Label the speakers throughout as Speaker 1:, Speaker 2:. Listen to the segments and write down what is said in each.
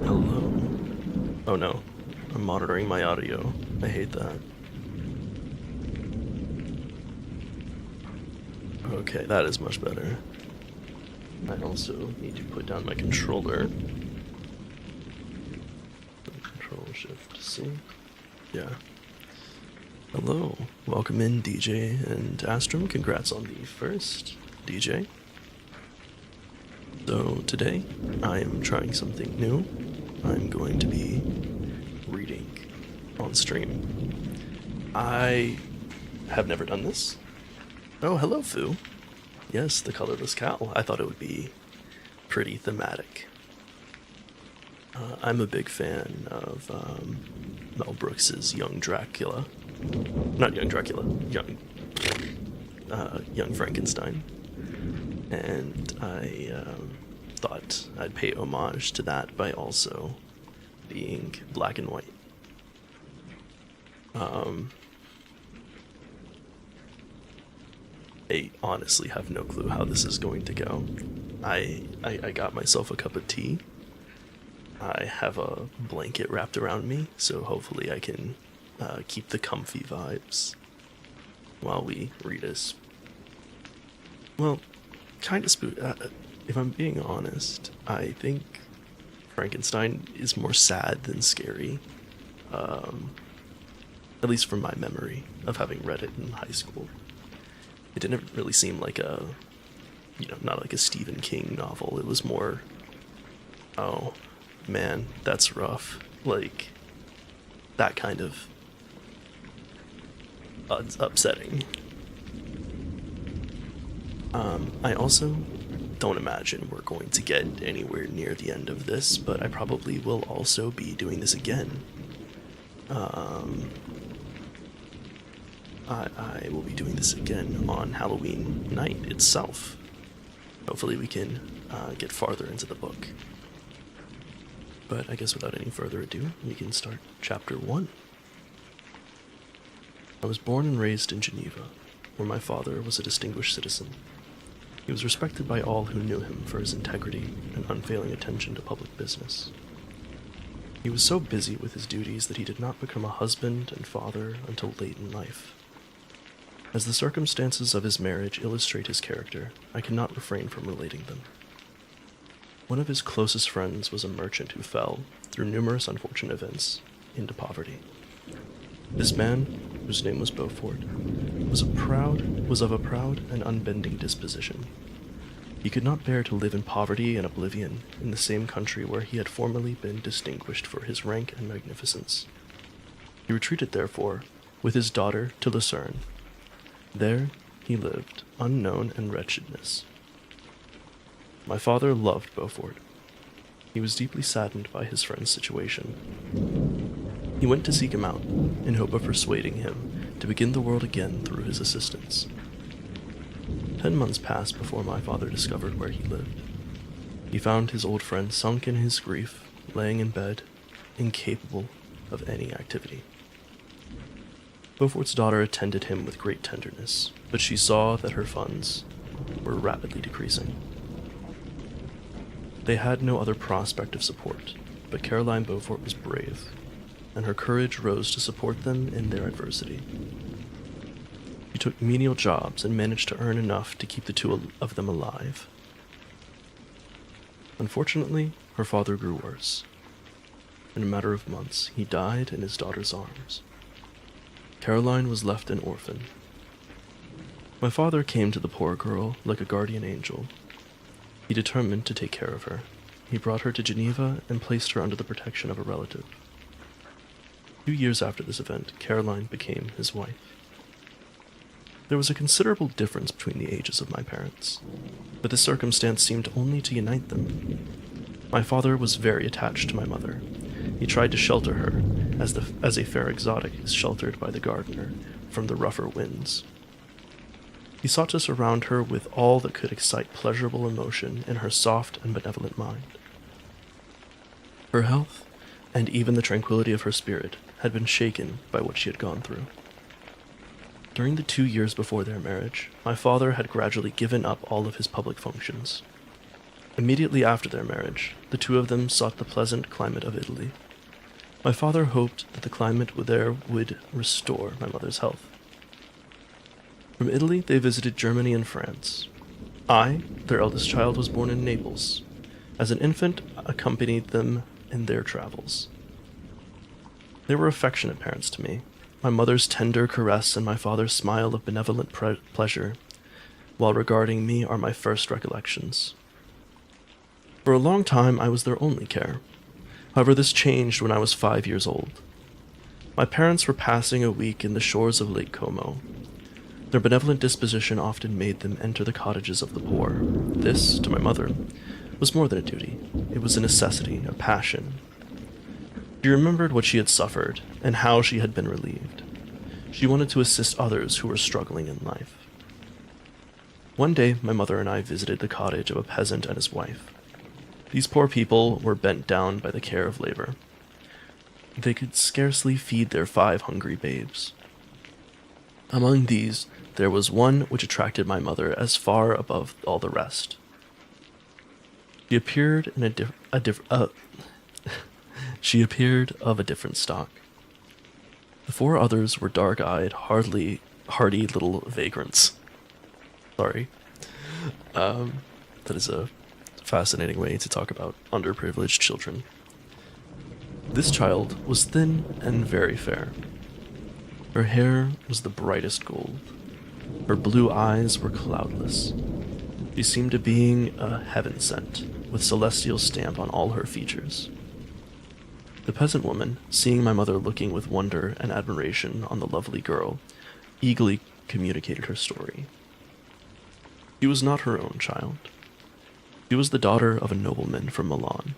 Speaker 1: Hello. Oh no, I'm monitoring my audio. I hate that. Okay, that is much better. I also need to put down my controller. Control Shift C. Yeah. Hello. Welcome in, DJ and Astrum. Congrats on the first, DJ. So today, I am trying something new. I'm going to be reading on stream. I have never done this. Oh, hello, Foo. Yes, the colorless cow. I thought it would be pretty thematic. I'm a big fan of Mel Brooks's Young Dracula. Not Young Dracula, Young Frankenstein. And I thought I'd pay homage to that by also being black and white. I honestly have no clue how this is going to go. I got myself a cup of tea. I have a blanket wrapped around me, so hopefully I can keep the comfy vibes while we read this. Well, kind of if I'm being honest, I think Frankenstein is more sad than scary. At least from my memory of having read it in high school. It didn't really seem like not like a Stephen King novel. It was more, oh man, that's rough. Like, that kind of upsetting. I also don't imagine we're going to get anywhere near the end of this, but I probably will also be doing this again. I will be doing this again on Halloween night itself. Hopefully we can get farther into the book. But I guess without any further ado, we can start chapter 1. I was born and raised in Geneva, where my father was a distinguished citizen. He was respected by all who knew him for his integrity and unfailing attention to public business. He was so busy with his duties that he did not become a husband and father until late in life. As the circumstances of his marriage illustrate his character, I cannot refrain from relating them. One of his closest friends was a merchant who fell, through numerous unfortunate events, into poverty. This man, whose name was Beaufort, was of a proud and unbending disposition. He could not bear to live in poverty and oblivion in the same country where he had formerly been distinguished for his rank and magnificence. He retreated, therefore, with his daughter to Lucerne. There he lived, unknown and wretchedness. My father loved Beaufort. He was deeply saddened by his friend's situation. He went to seek him out, in hope of persuading him to begin the world again through his assistance. 10 months passed before my father discovered where he lived. He found his old friend sunk in his grief, laying in bed, incapable of any activity. Beaufort's daughter attended him with great tenderness, but she saw that her funds were rapidly decreasing. They had no other prospect of support, but Caroline Beaufort was brave, and her courage rose to support them in their adversity. She took menial jobs and managed to earn enough to keep the two of them alive. Unfortunately, her father grew worse. In a matter of months, he died in his daughter's arms. Caroline was left an orphan. My father came to the poor girl like a guardian angel. He determined to take care of her. He brought her to Geneva and placed her under the protection of a relative. 2 years after this event, Caroline became his wife. There was a considerable difference between the ages of my parents, but this circumstance seemed only to unite them. My father was very attached to my mother. He tried to shelter her, as a fair exotic is sheltered by the gardener from the rougher winds. He sought to surround her with all that could excite pleasurable emotion in her soft and benevolent mind. Her health, and even the tranquility of her spirit, had been shaken by what she had gone through. During the 2 years before their marriage, my father had gradually given up all of his public functions. Immediately after their marriage, the two of them sought the pleasant climate of Italy. My father hoped that the climate there would restore my mother's health. From Italy, they visited Germany and France. I, their eldest child, was born in Naples. As an infant, accompanied them in their travels. They were affectionate parents to me. My mother's tender caress and my father's smile of benevolent pleasure, while regarding me, are my first recollections. For a long time, I was their only care. However, this changed when I was 5 years old. My parents were passing a week in the shores of Lake Como. Their benevolent disposition often made them enter the cottages of the poor. This, to my mother, was more than a duty. It was a necessity, a passion. She remembered what she had suffered, and how she had been relieved. She wanted to assist others who were struggling in life. One day, my mother and I visited the cottage of a peasant and his wife. These poor people were bent down by the care of labor. They could scarcely feed their 5 hungry babes. Among these, there was one which attracted my mother as far above all the rest. She appeared She appeared of a different stock. The 4 others were dark-eyed, hardy little vagrants. Sorry. That is a fascinating way to talk about underprivileged children. This child was thin and very fair. Her hair was the brightest gold. Her blue eyes were cloudless. She seemed a being a heaven sent, with celestial stamp on all her features. The peasant woman, seeing my mother looking with wonder and admiration on the lovely girl, eagerly communicated her story. She was not her own child. She was the daughter of a nobleman from Milan.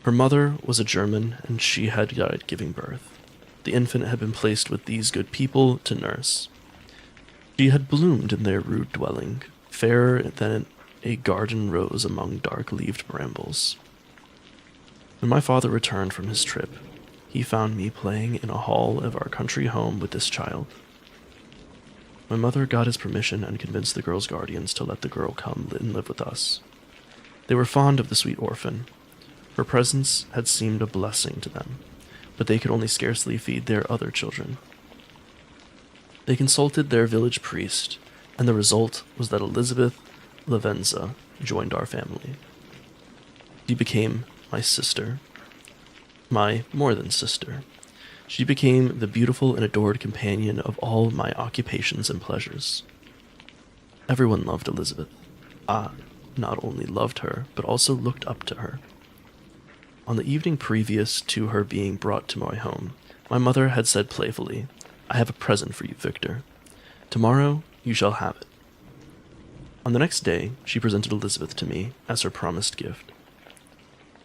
Speaker 1: Her mother was a German, and she had died giving birth. The infant had been placed with these good people to nurse. She had bloomed in their rude dwelling, fairer than a garden rose among dark-leaved brambles. When my father returned from his trip, he found me playing in a hall of our country home with this child. My mother got his permission and convinced the girl's guardians to let the girl come and live with us. They were fond of the sweet orphan. Her presence had seemed a blessing to them, but they could only scarcely feed their other children. They consulted their village priest, and the result was that Elizabeth Lavenza joined our family. She became my sister. My more than sister. She became the beautiful and adored companion of all my occupations and pleasures. Everyone loved Elizabeth. I not only loved her, but also looked up to her. On the evening previous to her being brought to my home, my mother had said playfully, "I have a present for you, Victor. Tomorrow you shall have it." On the next day, she presented Elizabeth to me as her promised gift.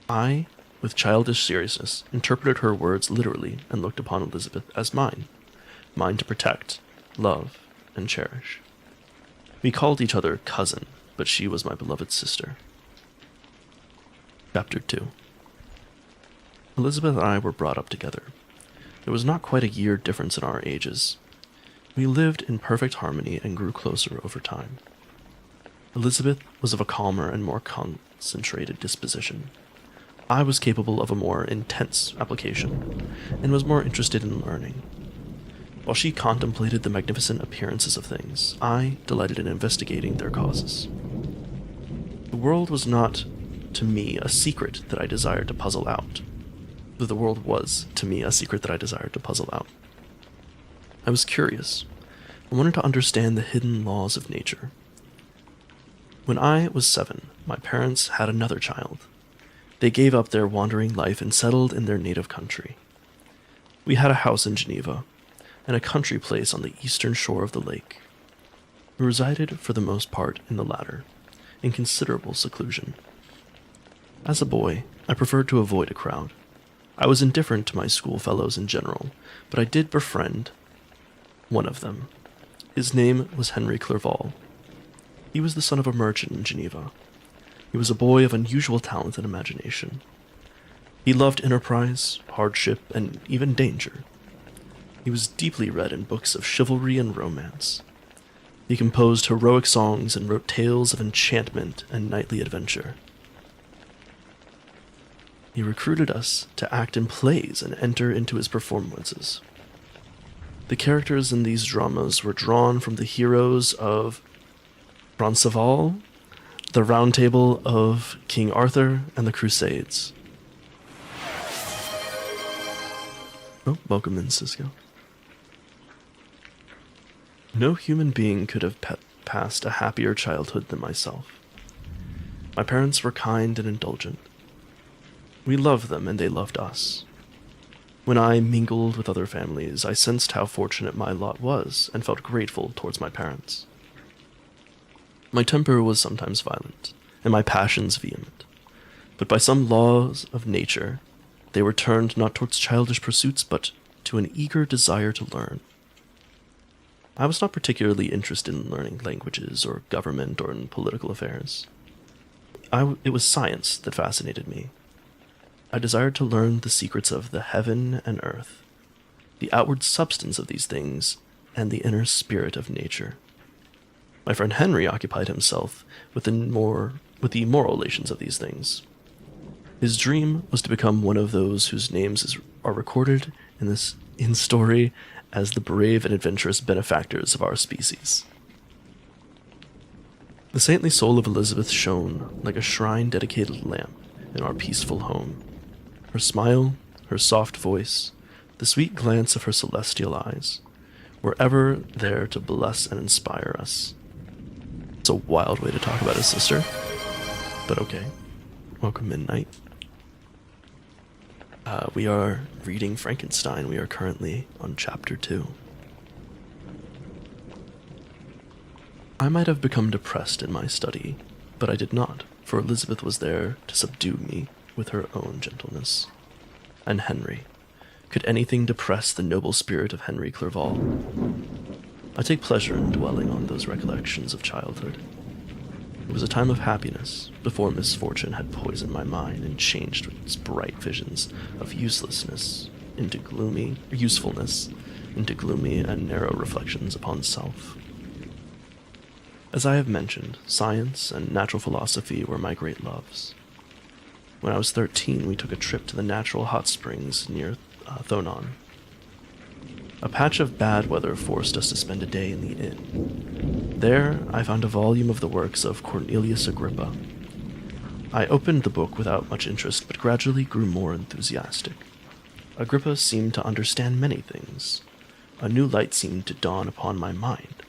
Speaker 1: I, with childish seriousness, interpreted her words literally and looked upon Elizabeth as mine to protect, love, and cherish. We called each other cousin, but she was my beloved sister. Chapter 2. Elizabeth and I were brought up together. There was not quite a year difference in our ages. We lived in perfect harmony and grew closer over time. Elizabeth was of a calmer and more concentrated disposition. I was capable of a more intense application, and was more interested in learning. While she contemplated the magnificent appearances of things, I delighted in investigating their causes. The world was not, to me, a secret that I desired to puzzle out. Though the world was, to me, a secret that I desired to puzzle out. I was curious. I wanted to understand the hidden laws of nature. When I was 7, my parents had another child. They gave up their wandering life and settled in their native country. We had a house in Geneva, and a country place on the eastern shore of the lake. We resided, for the most part, in the latter, in considerable seclusion. As a boy, I preferred to avoid a crowd. I was indifferent to my schoolfellows in general, but I did befriend one of them. His name was Henry Clerval. He was the son of a merchant in Geneva. He was a boy of unusual talent and imagination. He loved enterprise, hardship, and even danger. He was deeply read in books of chivalry and romance. He composed heroic songs and wrote tales of enchantment and knightly adventure. He recruited us to act in plays and enter into his performances. The characters in these dramas were drawn from the heroes of Roncesvalles, the Round Table of King Arthur, and the Crusades. Oh, welcome in, Cisco. No human being could have passed a happier childhood than myself. My parents were kind and indulgent. We loved them and they loved us. When I mingled with other families, I sensed how fortunate my lot was and felt grateful towards my parents. My temper was sometimes violent, and my passions vehement, but by some laws of nature, they were turned not towards childish pursuits, but to an eager desire to learn. I was not particularly interested in learning languages or government or in political affairs. It was science that fascinated me. I desired to learn the secrets of the heaven and earth, the outward substance of these things, and the inner spirit of nature. My friend Henry occupied himself with the moral relations of these things. His dream was to become one of those whose names are recorded in story as the brave and adventurous benefactors of our species. The saintly soul of Elizabeth shone like a shrine-dedicated lamp in our peaceful home. Her smile, her soft voice, the sweet glance of her celestial eyes were ever there to bless and inspire us. It's a wild way to talk about his sister, but okay. Welcome, Midnight. We are reading Frankenstein. We are currently on chapter 2. I might have become depressed in my study, but I did not, for Elizabeth was there to subdue me with her own gentleness. And Henry. Could anything depress the noble spirit of Henry Clerval? I take pleasure in dwelling on those recollections of childhood. It was a time of happiness, before misfortune had poisoned my mind and changed its bright visions of usefulness into gloomy and narrow reflections upon self. As I have mentioned, science and natural philosophy were my great loves. When I was 13, we took a trip to the natural hot springs near Thonon. A patch of bad weather forced us to spend a day in the inn. There, I found a volume of the works of Cornelius Agrippa. I opened the book without much interest, but gradually grew more enthusiastic. Agrippa seemed to understand many things. A new light seemed to dawn upon my mind.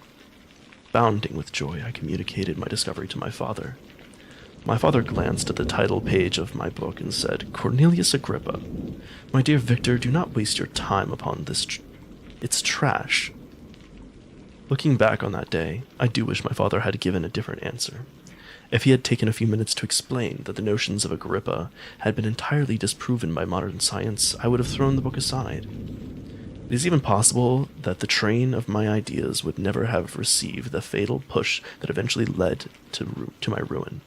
Speaker 1: Bounding with joy, I communicated my discovery to my father. My father glanced at the title page of my book and said, "Cornelius Agrippa, my dear Victor, do not waste your time upon this. It's trash." Looking back on that day, I do wish my father had given a different answer. If he had taken a few minutes to explain that the notions of Agrippa had been entirely disproven by modern science, I would have thrown the book aside. It is even possible that the train of my ideas would never have received the fatal push that eventually led to my ruin.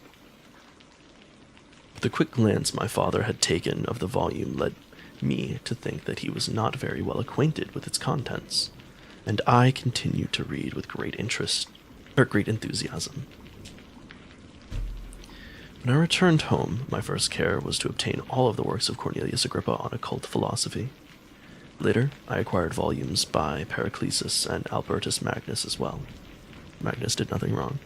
Speaker 1: The quick glance my father had taken of the volume led me to think that he was not very well acquainted with its contents, and I continued to read with great enthusiasm. When I returned home, my first care was to obtain all of the works of Cornelius Agrippa on occult philosophy. Later, I acquired volumes by Paracelsus and Albertus Magnus as well. Magnus did nothing wrong.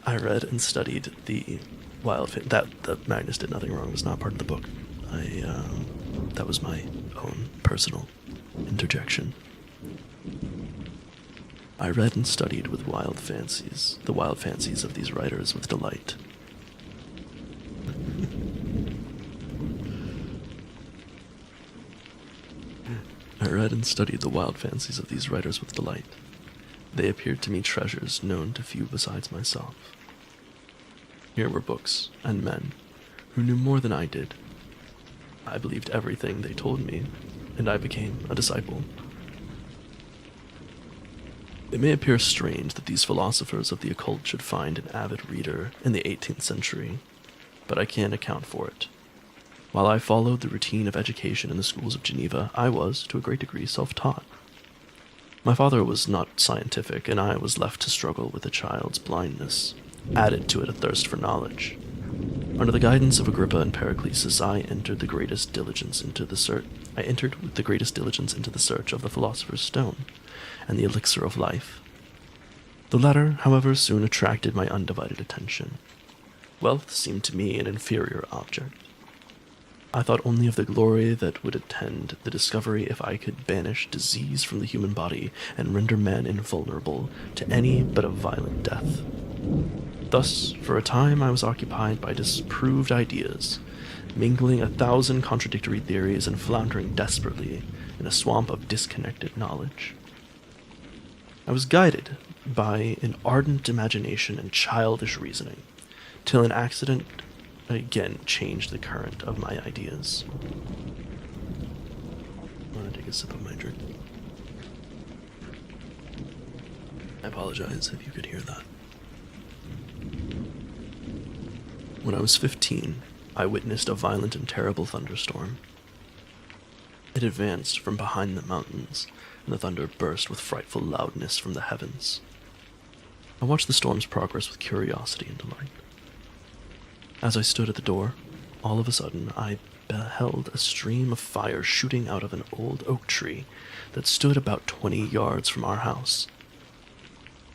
Speaker 1: I read and studied the that Magnus did nothing wrong was not part of the book. That was my own personal interjection. I read and studied with the wild fancies of these writers with delight. I read and studied the wild fancies of these writers with delight. They appeared to me treasures known to few besides myself. Here were books and men who knew more than I did. I believed everything they told me, and I became a disciple. It may appear strange that these philosophers of the occult should find an avid reader in the 18th century, but I can't account for it. While I followed the routine of education in the schools of Geneva, I was, to a great degree, self-taught. My father was not scientific, and I was left to struggle with a child's blindness, added to it a thirst for knowledge. Under the guidance of Agrippa and Pericles, I entered with the greatest diligence into the search of the philosopher's stone and the elixir of life. The latter, however, soon attracted my undivided attention. Wealth seemed to me an inferior object. I thought only of the glory that would attend the discovery if I could banish disease from the human body and render man invulnerable to any but a violent death. Thus, for a time, I was occupied by disproved ideas, mingling 1,000 contradictory theories and floundering desperately in a swamp of disconnected knowledge. I was guided by an ardent imagination and childish reasoning, till an accident again changed the current of my ideas. I want to take a sip of my drink. I apologize if you could hear that. When I was 15, I witnessed a violent and terrible thunderstorm. It advanced from behind the mountains, and the thunder burst with frightful loudness from the heavens. I watched the storm's progress with curiosity and delight. As I stood at the door, all of a sudden I beheld a stream of fire shooting out of an old oak tree that stood about 20 yards from our house.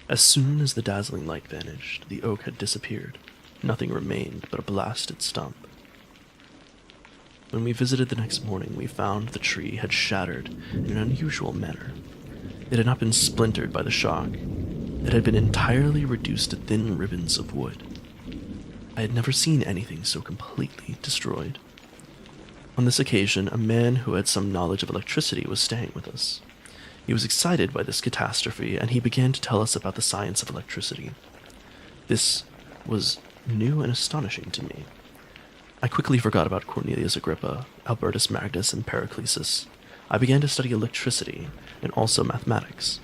Speaker 1: As soon as the dazzling light vanished, the oak had disappeared. Nothing remained but a blasted stump. When we visited the next morning, we found the tree had shattered in an unusual manner. It had not been splintered by the shock. It had been entirely reduced to thin ribbons of wood. I had never seen anything so completely destroyed. On this occasion, a man who had some knowledge of electricity was staying with us. He was excited by this catastrophe, and he began to tell us about the science of electricity. This was new and astonishing to me. I quickly forgot about Cornelius Agrippa, Albertus Magnus, and Pericles. I began to study electricity and also mathematics.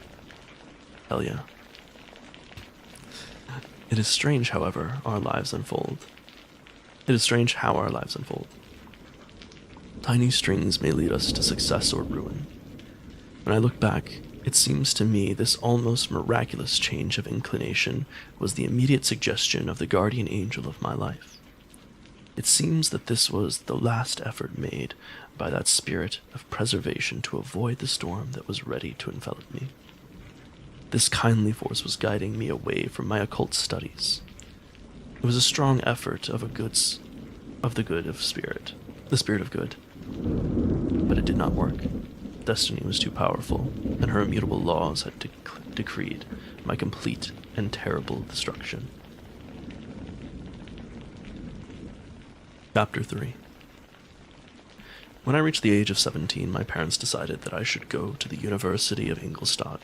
Speaker 1: Hell yeah. It is strange, however, our lives unfold. It is strange how our lives unfold. Tiny strings may lead us to success or ruin. When I look back, it seems to me this almost miraculous change of inclination was the immediate suggestion of the guardian angel of my life. It seems that this was the last effort made by that spirit of preservation to avoid the storm that was ready to envelop me. This kindly force was guiding me away from my occult studies. It was a strong effort of the spirit of good. But it did not work. Destiny was too powerful, and her immutable laws had decreed my complete and terrible destruction. Chapter 3. When I reached the age of 17, my parents decided that I should go to the University of Ingolstadt.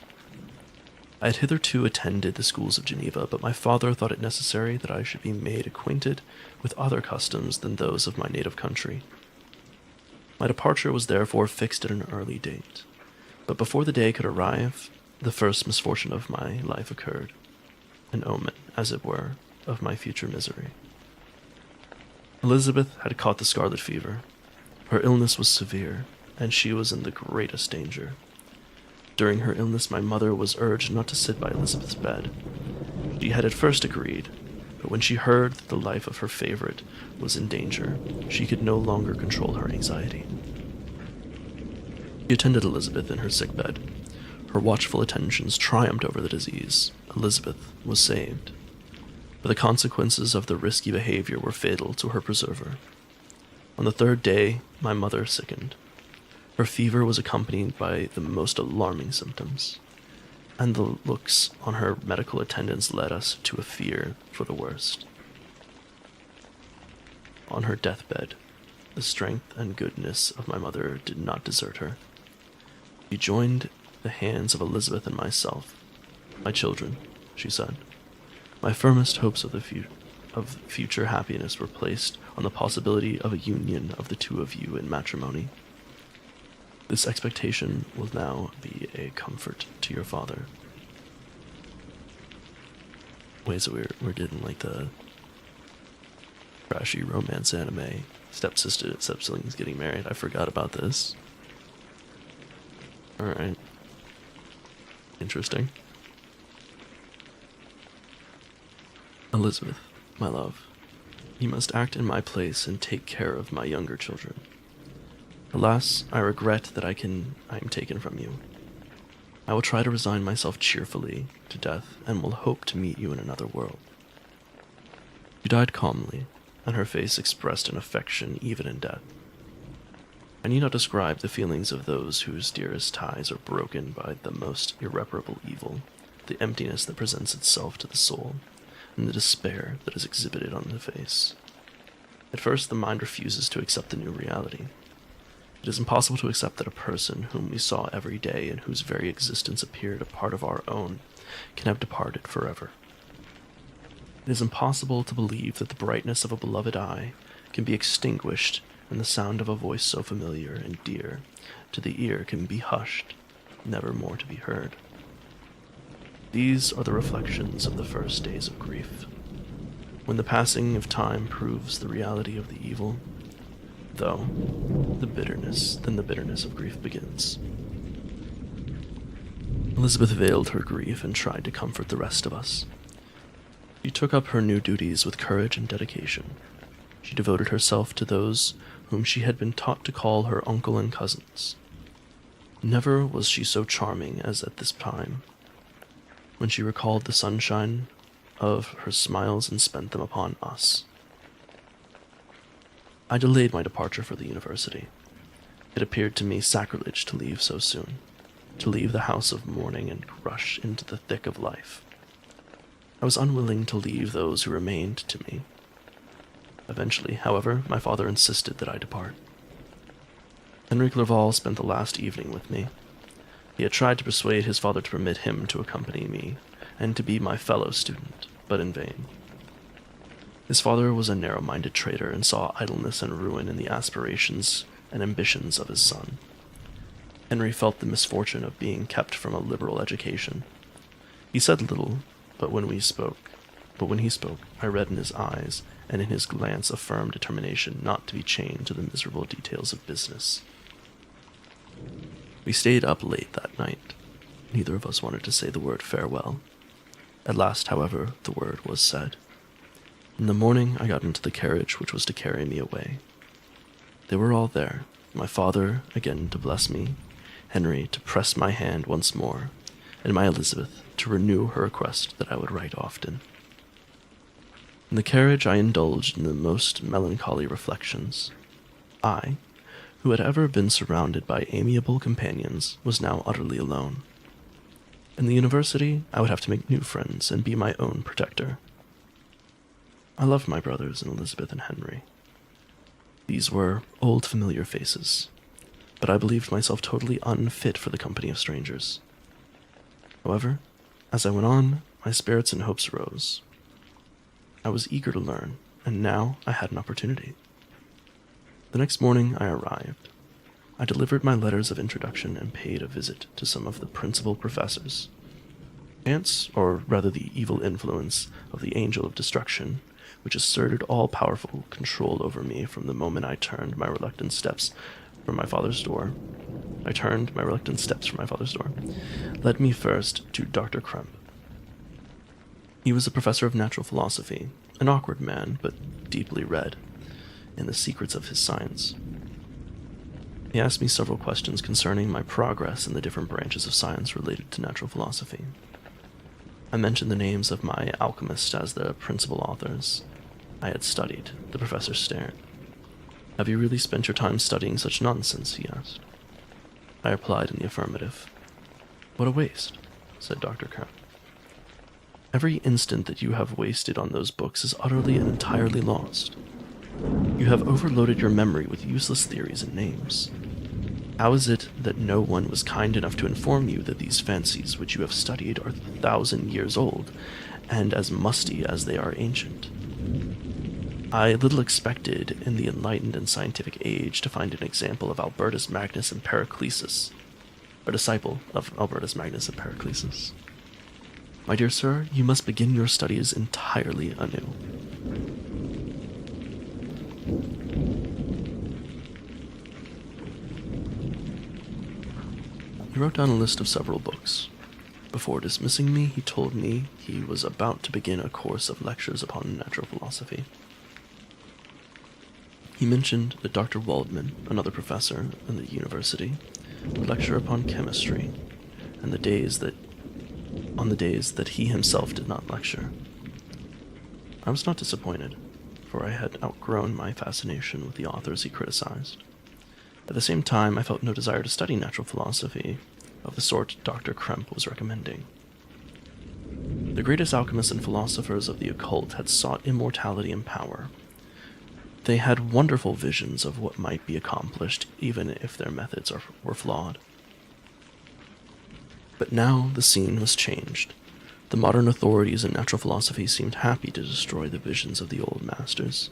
Speaker 1: I had hitherto attended the schools of Geneva, but my father thought it necessary that I should be made acquainted with other customs than those of my native country. My departure was therefore fixed at an early date, but before the day could arrive, the first misfortune of my life occurred, an omen, as it were, of my future misery. Elizabeth had caught the scarlet fever. Her illness was severe, and she was in the greatest danger. During her illness, my mother was urged not to sit by Elizabeth's bed. She had at first agreed, but when she heard that the life of her favorite was in danger, she could no longer control her anxiety. She attended Elizabeth in her sickbed. Her watchful attentions triumphed over the disease. Elizabeth was saved. But the consequences of the risky behavior were fatal to her preserver. On the third day, my mother sickened. Her fever was accompanied by the most alarming symptoms, and the looks on her medical attendants led us to a fear for the worst. On her deathbed, the strength and goodness of my mother did not desert her. She joined the hands of Elizabeth and myself. "My children," she said, "my firmest hopes of future happiness were placed on the possibility of a union of the two of you in matrimony. This expectation will now be a comfort to your father." Wait, so we're getting like the Trashy romance anime. Step-siblings getting married. I forgot about this. Alright. Interesting. Elizabeth, my love, you must act in my place and take care of my younger children. Alas, I regret that I am taken from you. I will try to resign myself cheerfully to death and will hope to meet you in another world. She died calmly, and her face expressed an affection even in death. I need not describe the feelings of those whose dearest ties are broken by the most irreparable evil, the emptiness that presents itself to the soul, and the despair that is exhibited on the face. At first, the mind refuses to accept the new reality. It is impossible to accept that a person whom we saw every day and whose very existence appeared a part of our own can have departed forever. It is impossible to believe that the brightness of a beloved eye can be extinguished and the sound of a voice so familiar and dear to the ear can be hushed, never more to be heard. These are the reflections of the first days of grief, when the passing of time proves the reality of the evil, then the bitterness of grief begins. Elizabeth veiled her grief and tried to comfort the rest of us. She took up her new duties with courage and dedication. She devoted herself to those whom she had been taught to call her uncle and cousins. Never was she so charming as at this time, when she recalled the sunshine of her smiles and spent them upon us. I delayed my departure for the university. It appeared to me sacrilege to leave so soon, to leave the house of mourning and rush into the thick of life. I was unwilling to leave those who remained to me. Eventually, however, my father insisted that I depart. Henry Clerval spent the last evening with me. He had tried to persuade his father to permit him to accompany me and to be my fellow student, but in vain. His father was a narrow-minded traitor and saw idleness and ruin in the aspirations and ambitions of his son. Henry felt the misfortune of being kept from a liberal education. He said little, but when he spoke, I read in his eyes and in his glance a firm determination not to be chained to the miserable details of business. We stayed up late that night. Neither of us wanted to say the word farewell. At last, however, the word was said. In the morning, I got into the carriage which was to carry me away. They were all there, my father again to bless me, Henry to press my hand once more, and my Elizabeth to renew her request that I would write often. In the carriage I indulged in the most melancholy reflections. I, who had ever been surrounded by amiable companions, was now utterly alone. In the university, I would have to make new friends and be my own protector. I loved my brothers and Elizabeth and Henry. These were old familiar faces, but I believed myself totally unfit for the company of strangers. However, as I went on, my spirits and hopes rose. I was eager to learn, and now I had an opportunity. The next morning I arrived. I delivered my letters of introduction and paid a visit to some of the principal professors. Chance, or rather the evil influence of the angel of destruction, which asserted all-powerful control over me from the moment I turned my reluctant steps from my father's door, led me first to Dr. Crump. He was a professor of natural philosophy, an awkward man, but deeply read in the secrets of his science. He asked me several questions concerning my progress in the different branches of science related to natural philosophy. I mentioned the names of my alchemists as the principal authors I had studied. The professor stared. "Have you really spent your time studying such nonsense?" he asked. I replied in the affirmative. "What a waste," said Dr. Crump. "Every instant that you have wasted on those books is utterly and entirely lost. You have overloaded your memory with useless theories and names. How is it that no one was kind enough to inform you that these fancies which you have studied are 1,000 years old, and as musty as they are ancient? I little expected in the enlightened and scientific age to find an example of Albertus Magnus and Paracelsus, a disciple of Albertus Magnus and Paracelsus. My dear sir, you must begin your studies entirely anew." He wrote down a list of several books. Before dismissing me, he told me he was about to begin a course of lectures upon natural philosophy. He mentioned that Dr. Waldman, another professor in the university, would lecture upon chemistry, and on the days that he himself did not lecture. I was not disappointed, for I had outgrown my fascination with the authors he criticized. At the same time, I felt no desire to study natural philosophy of the sort Dr. Kremp was recommending. The greatest alchemists and philosophers of the occult had sought immortality and power. They had wonderful visions of what might be accomplished, even if their methods were flawed. But now the scene was changed. The modern authorities in natural philosophy seemed happy to destroy the visions of the old masters,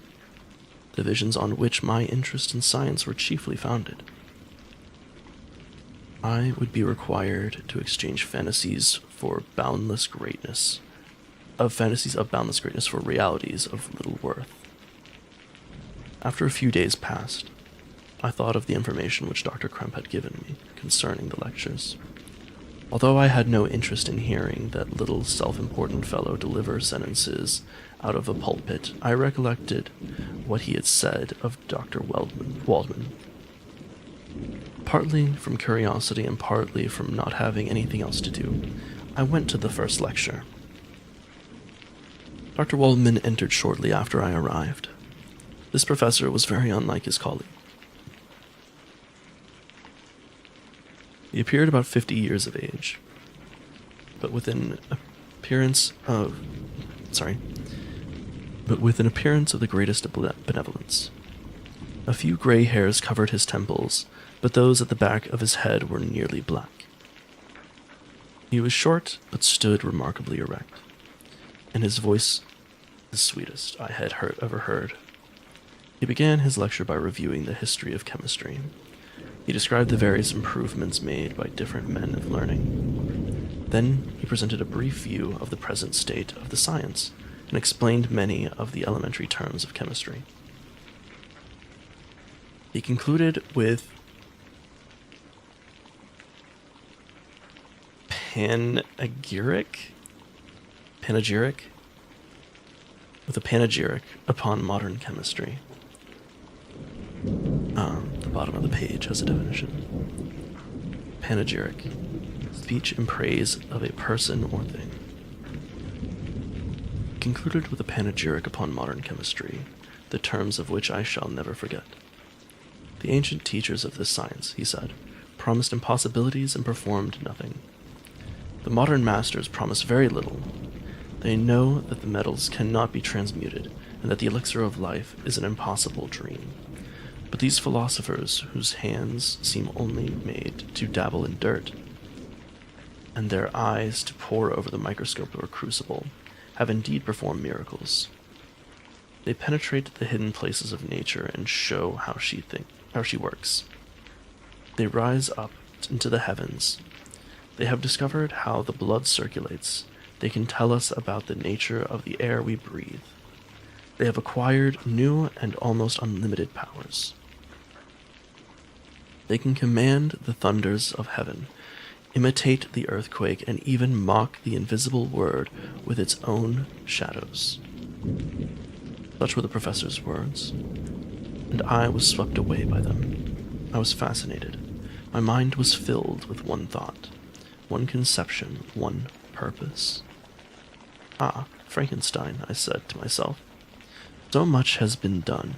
Speaker 1: the visions on which my interest in science were chiefly founded. I would be required to exchange fantasies of boundless greatness for realities of little worth. After a few days passed, I thought of the information which Dr. Kremp had given me concerning the lectures. Although I had no interest in hearing that little self-important fellow deliver sentences out of a pulpit, I recollected what he had said of Dr. Waldman. Partly from curiosity and partly from not having anything else to do, I went to the first lecture. Dr. Waldman entered shortly after I arrived. This professor was very unlike his colleague. He appeared about 50 years of age, but with an appearance of the greatest benevolence. A few gray hairs covered his temples, but those at the back of his head were nearly black. He was short, but stood remarkably erect, and his voice the sweetest I had ever heard. He began his lecture by reviewing the history of chemistry. He described the various improvements made by different men of learning. Then he presented a brief view of the present state of the science and explained many of the elementary terms of chemistry. He concluded with panegyric upon modern chemistry. The bottom of the page has a definition. Panegyric, speech in praise of a person or thing. Concluded with a panegyric upon modern chemistry, the terms of which I shall never forget. The ancient teachers of this science, he said, promised impossibilities and performed nothing. The modern masters promise very little. They know that the metals cannot be transmuted, and that the elixir of life is an impossible dream. But these philosophers, whose hands seem only made to dabble in dirt, and their eyes to pore over the microscope or crucible, have indeed performed miracles. They penetrate the hidden places of nature and show how she works. They rise up into the heavens. They have discovered how the blood circulates. They can tell us about the nature of the air we breathe. They have acquired new and almost unlimited powers. They can command the thunders of heaven, imitate the earthquake, and even mock the invisible word with its own shadows. Such were the professor's words, and I was swept away by them. I was fascinated. My mind was filled with one thought, one conception, one purpose. Ah, Frankenstein, I said to myself. So much has been done,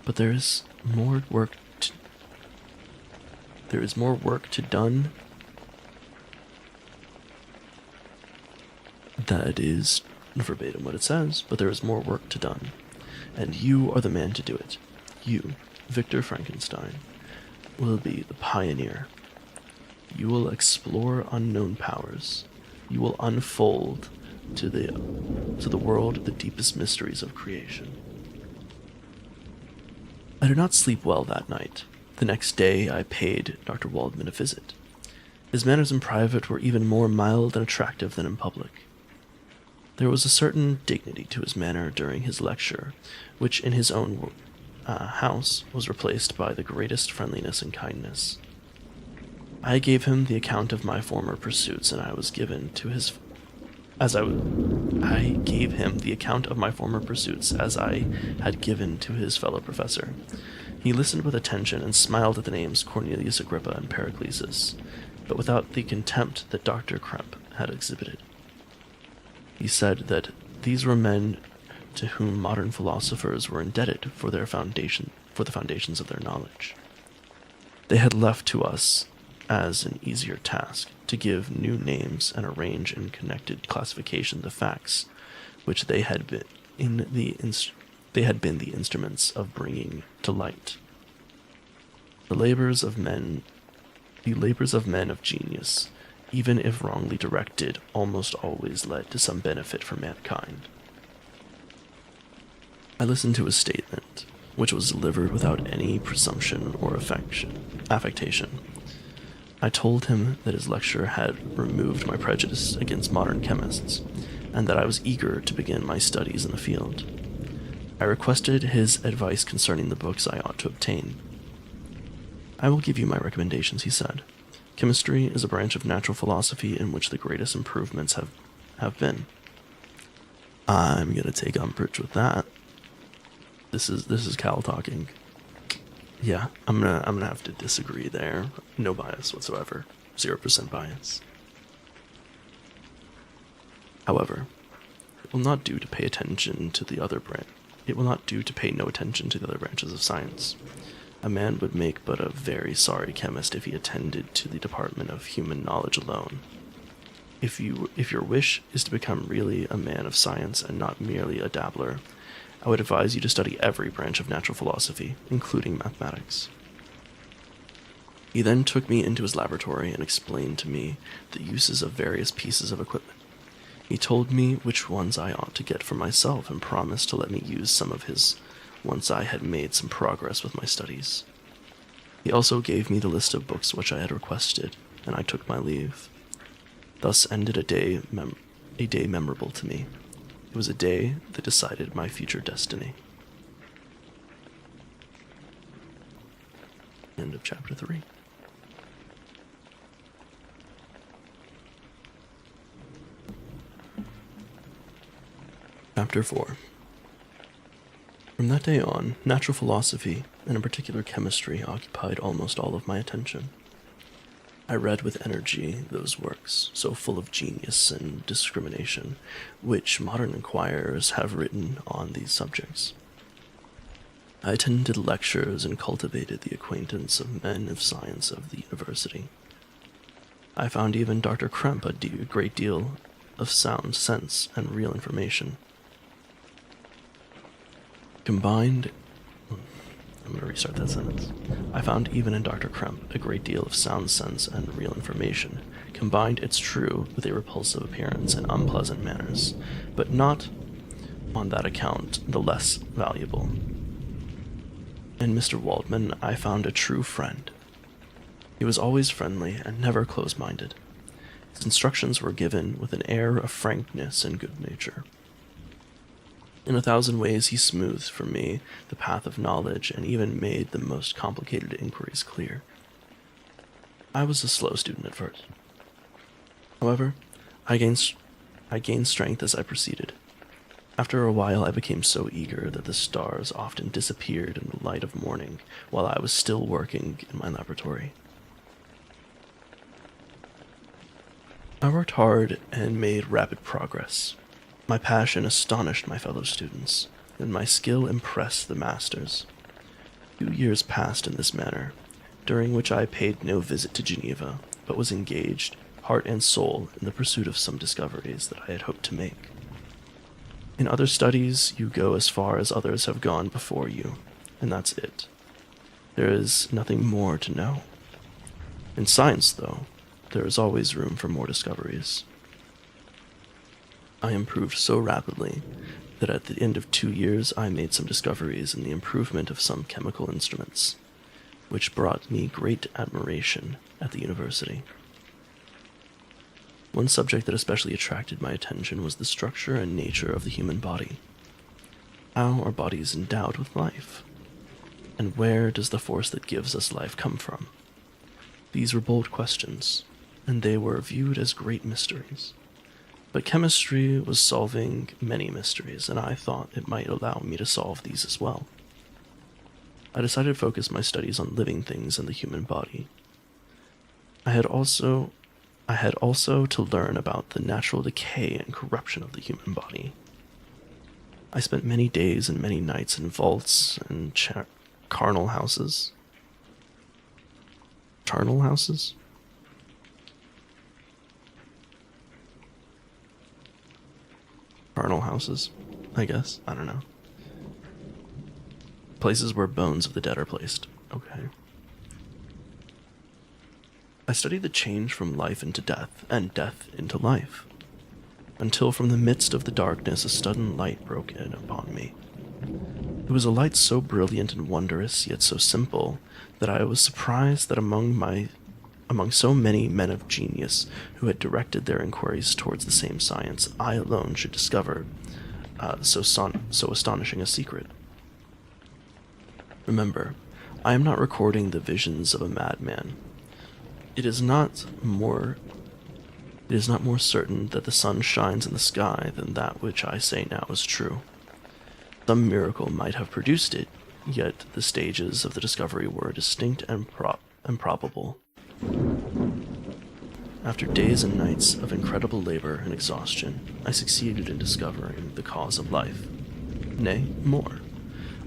Speaker 1: but there is more work to done. That is verbatim what it says, but there is more work to done, and you are the man to do it. You, Victor Frankenstein, will be the pioneer. You will explore unknown powers. You will unfold to the world the deepest mysteries of creation. I did not sleep well that night. The next day I paid Dr. Waldman a visit. His manners in private were even more mild and attractive than in public. There was a certain dignity to his manner during his lecture, which in his own house was replaced by the greatest friendliness and kindness. I gave him the account of my former pursuits, and I gave him the account of my former pursuits as I had given to his fellow professor. He listened with attention and smiled at the names Cornelius Agrippa and Periclesis, but without the contempt that Dr. Kremp had exhibited. He said that these were men to whom modern philosophers were indebted for the foundations of their knowledge. They had left to us as an easier task to give new names and arrange in connected classification the facts which they had been the instruments of bringing to light. The labors of men of genius, even if wrongly directed, almost always led to some benefit for mankind. I listened to his statement, which was delivered without any presumption or affectation. I told him that his lecture had removed my prejudice against modern chemists, and that I was eager to begin my studies in the field. I requested his advice concerning the books I ought to obtain. "I will give you my recommendations," he said. "Chemistry is a branch of natural philosophy in which the greatest improvements have been." I'm gonna take umbrage with that. This is Cal talking. Yeah, I'm gonna have to disagree there. No bias whatsoever. 0% bias. However, it will not do to pay attention to the other branch. It will not do to pay no attention to the other branches of science. A man would make but a very sorry chemist if he attended to the department of human knowledge alone. If your wish is to become really a man of science and not merely a dabbler, I would advise you to study every branch of natural philosophy, including mathematics. He then took me into his laboratory and explained to me the uses of various pieces of equipment. He told me which ones I ought to get for myself and promised to let me use some of his once I had made some progress with my studies. He also gave me the list of books which I had requested, and I took my leave. Thus ended a day memorable to me. It was a day that decided my future destiny. End of chapter 3. Chapter 4. From that day on, natural philosophy, and in particular chemistry, occupied almost all of my attention. I read with energy those works, so full of genius and discrimination, which modern inquirers have written on these subjects. I attended lectures and cultivated the acquaintance of men of science of the university. I found even Dr. Kremp a great deal of sound sense and real information. I'm going to restart that sentence. I found even in Dr. Kremp a great deal of sound sense and real information, combined, it's true, with a repulsive appearance and unpleasant manners, but not, on that account, the less valuable. In Mr. Waldman, I found a true friend. He was always friendly and never close-minded. His instructions were given with an air of frankness and good nature. In 1,000 ways he smoothed for me the path of knowledge and even made the most complicated inquiries clear. I was a slow student at first. However, I gained strength as I proceeded. After a while I became so eager that the stars often disappeared in the light of morning while I was still working in my laboratory. I worked hard and made rapid progress. My passion astonished my fellow students, and my skill impressed the masters. 2 years passed in this manner, during which I paid no visit to Geneva, but was engaged, heart and soul, in the pursuit of some discoveries that I had hoped to make. In other studies, you go as far as others have gone before you, and that's it. There is nothing more to know. In science, though, there is always room for more discoveries. I improved so rapidly that at the end of 2 years I made some discoveries in the improvement of some chemical instruments, which brought me great admiration at the university. One subject that especially attracted my attention was the structure and nature of the human body. How are bodies endowed with life? And where does the force that gives us life come from? These were bold questions, and they were viewed as great mysteries. But chemistry was solving many mysteries, and I thought it might allow me to solve these as well. I decided to focus my studies on living things in the human body. I had also to learn about the natural decay and corruption of the human body. I spent many days and many nights in vaults and carnal houses. Charnel houses? Carnal houses, I guess. I don't know. Places where bones of the dead are placed. Okay. I studied the change from life into death, and death into life, until from the midst of the darkness a sudden light broke in upon me. It was a light so brilliant and wondrous, yet so simple, that I was surprised that among so many men of genius who had directed their inquiries towards the same science, I alone should discover so astonishing a secret. Remember, I am not recording the visions of a madman. It is not more certain that the sun shines in the sky than that which I say now is true. Some miracle might have produced it, yet the stages of the discovery were distinct and probable. After days and nights of incredible labor and exhaustion, I succeeded in discovering the cause of life. Nay, more.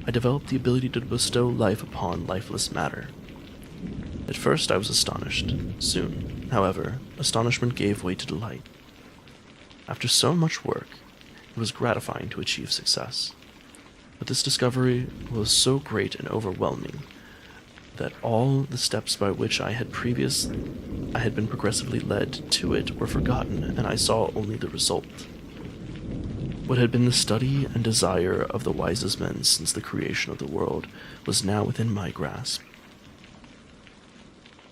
Speaker 1: I developed the ability to bestow life upon lifeless matter. At first I was astonished. Soon, however, astonishment gave way to delight. After so much work, it was gratifying to achieve success. But this discovery was so great and overwhelming that all the steps by which I had been progressively led to it were forgotten, and I saw only the result. What had been the study and desire of the wisest men since the creation of the world was now within my grasp.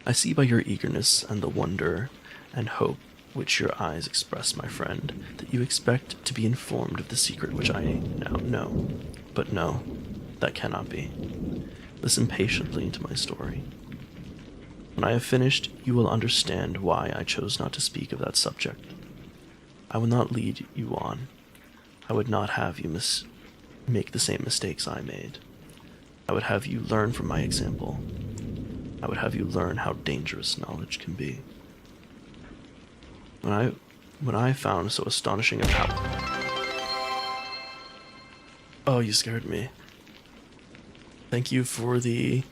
Speaker 1: I see by your eagerness and the wonder and hope which your eyes express, my friend, that you expect to be informed of the secret which I now know. But no, that cannot be. Listen patiently to my story. When I have finished, you will understand why I chose not to speak of that subject. I will not lead you on. I would not have you make the same mistakes I made. I would have you learn from my example. I would have you learn how dangerous knowledge can be. When I found so astonishing a power... Oh, you scared me. Thank you for the...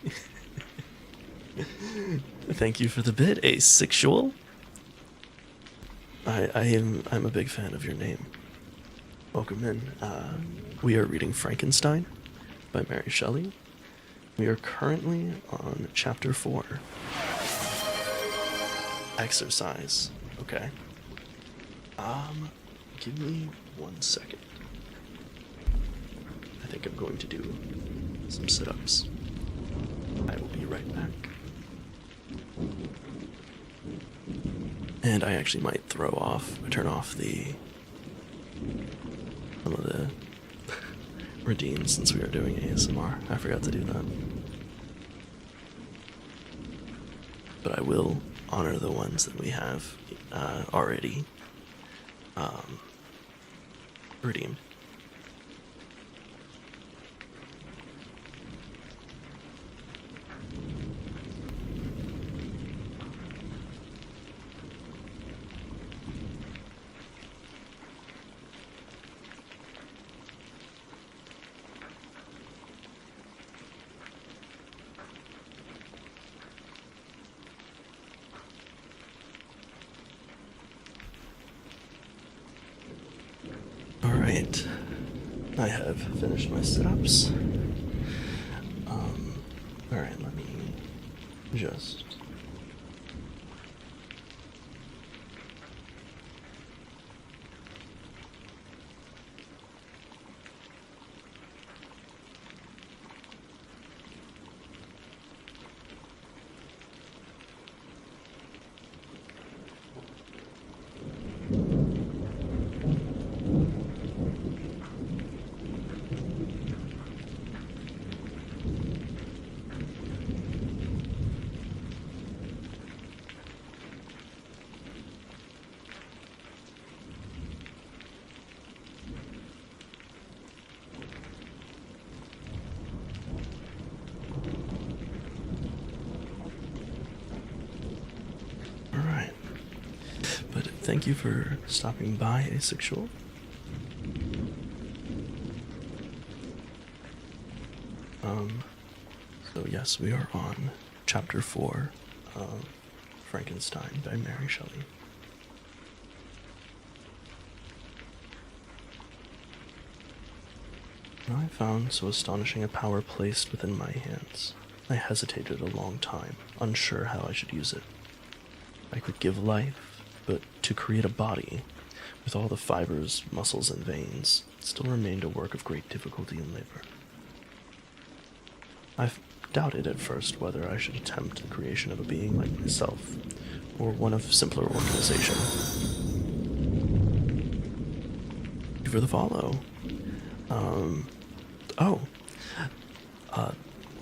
Speaker 1: Thank you for the bit, asexual. I'm a big fan of your name. Welcome in. We are reading Frankenstein by Mary Shelley. We are currently on chapter 4. Exercise. Okay. Give me 1 second. I think I'm going to do some sit-ups. I will be right back. And I actually might turn off some of the routines since we are doing ASMR. I forgot to do that. But I will honor the ones that we have already redeemed. Alright, I have finished my sit-ups. Alright, let me just... thank you for stopping by, Asexual. So yes, we are on Chapter 4 of Frankenstein by Mary Shelley. I found so astonishing a power placed within my hands. I hesitated a long time, unsure how I should use it. I could give life, but to create a body, with all the fibers, muscles, and veins, still remained a work of great difficulty and labor. I doubted at first whether I should attempt the creation of a being like myself, or one of simpler organization. Thank you for the follow.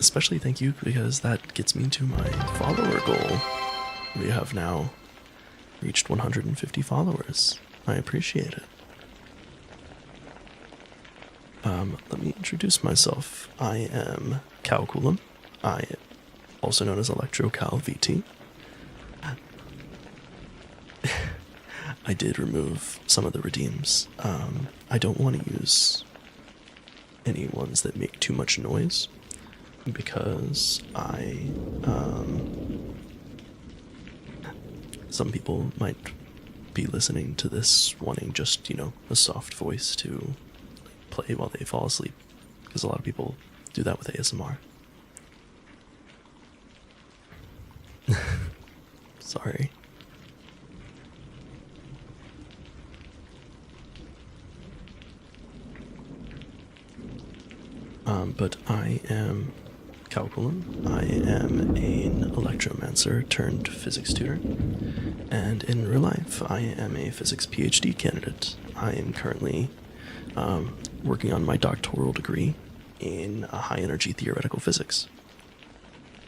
Speaker 1: Especially thank you because that gets me to my follower goal. We have now reached 150 followers. I appreciate it. Let me introduce myself. I am Calculum. I also known as ElectroCal VT. I did remove some of the redeems. I don't want to use any ones that make too much noise because some people might be listening to this wanting just, a soft voice to play while they fall asleep, because a lot of people do that with ASMR. Sorry. But I am Calculum. I am an electromancer turned physics tutor, and in real life I am a physics PhD candidate. I am currently working on my doctoral degree in high energy theoretical physics.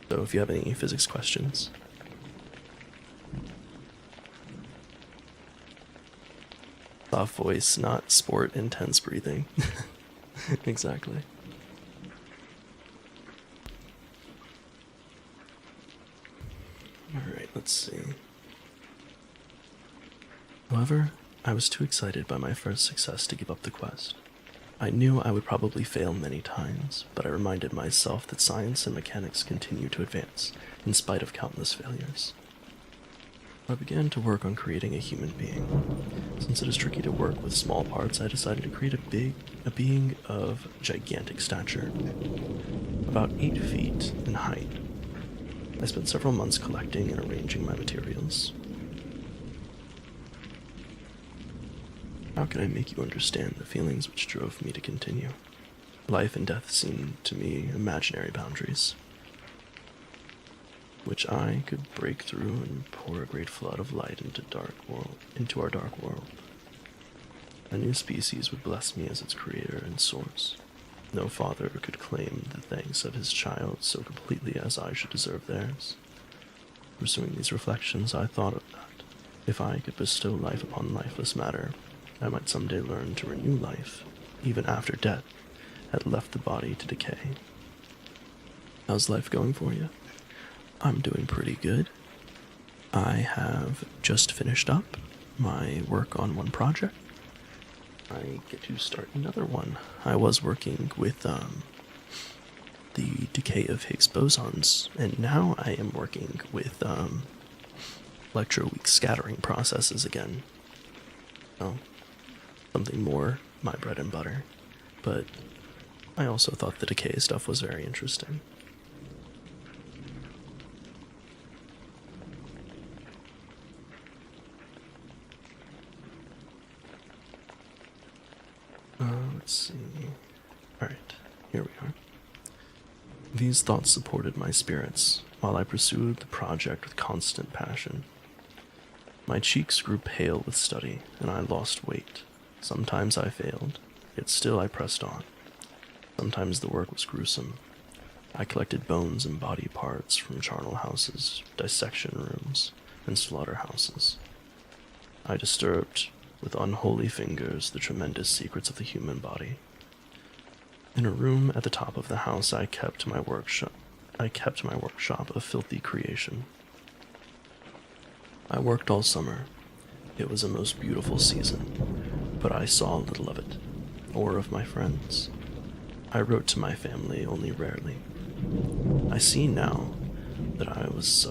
Speaker 1: So if you have any physics questions, soft voice, not sport intense breathing. Exactly. Alright, let's see. However, I was too excited by my first success to give up the quest. I knew I would probably fail many times, but I reminded myself that science and mechanics continue to advance, in spite of countless failures. I began to work on creating a human being. Since it is tricky to work with small parts, I decided to create a being of gigantic stature, about 8 feet in height. I spent several months collecting and arranging my materials. How can I make you understand the feelings which drove me to continue? Life and death seemed to me imaginary boundaries, which I could break through and pour a great flood of light into our dark world. A new species would bless me as its creator and source. No father could claim the thanks of his child so completely as I should deserve theirs. Pursuing these reflections, I thought of that. If I could bestow life upon lifeless matter, I might someday learn to renew life, even after death had left the body to decay. How's life going for you? I'm doing pretty good. I have just finished up my work on one project. I get to start another one. I was working with the decay of Higgs bosons, and now I am working with electroweak scattering processes again. So, something more my bread and butter. But I also thought the decay stuff was very interesting. Let's see. Alright, here we are. These thoughts supported my spirits while I pursued the project with constant passion. My cheeks grew pale with study, and I lost weight. Sometimes I failed, yet still I pressed on. Sometimes the work was gruesome. I collected bones and body parts from charnel houses, dissection rooms, and slaughterhouses. I disturbed with unholy fingers the tremendous secrets of the human body. In a room at the top of the house, I kept my workshop a filthy creation. I worked all summer. It was a most beautiful season, but I saw little of it, or of my friends. I wrote to my family only rarely. I see now that I was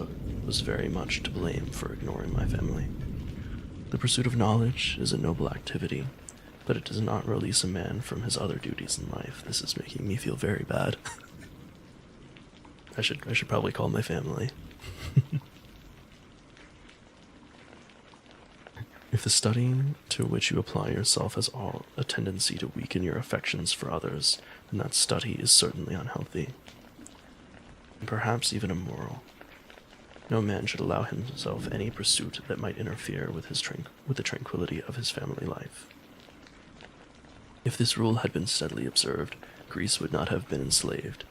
Speaker 1: very much to blame for ignoring my family. The pursuit of knowledge is a noble activity, but it does not release a man from his other duties in life. This is making me feel very bad. I should probably call my family. If the studying to which you apply yourself has all a tendency to weaken your affections for others, then that study is certainly unhealthy, and perhaps even immoral. No man should allow himself any pursuit that might interfere with the tranquility of his family life. If this rule had been steadily observed, Greece would not have been enslaved.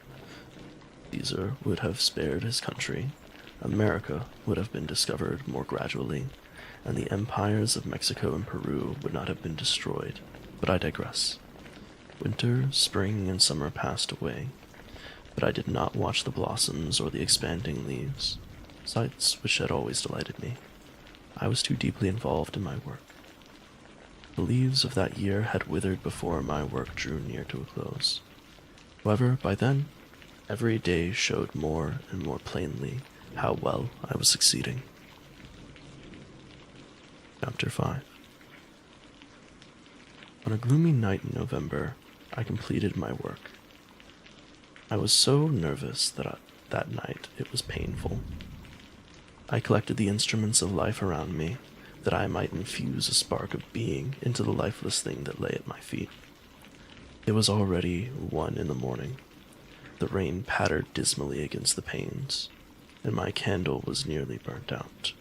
Speaker 1: Caesar would have spared his country, America would have been discovered more gradually, and the empires of Mexico and Peru would not have been destroyed. But I digress. Winter, spring, and summer passed away, but I did not watch the blossoms or the expanding leaves, sights which had always delighted me. I was too deeply involved in my work. The leaves of that year had withered before my work drew near to a close. However, by then, every day showed more and more plainly how well I was succeeding. Chapter 5. On a gloomy night in November, I completed my work. I was so nervous that night it was painful. I collected the instruments of life around me, that I might infuse a spark of being into the lifeless thing that lay at my feet. It was already 1 in the morning. The rain pattered dismally against the panes, and my candle was nearly burnt out,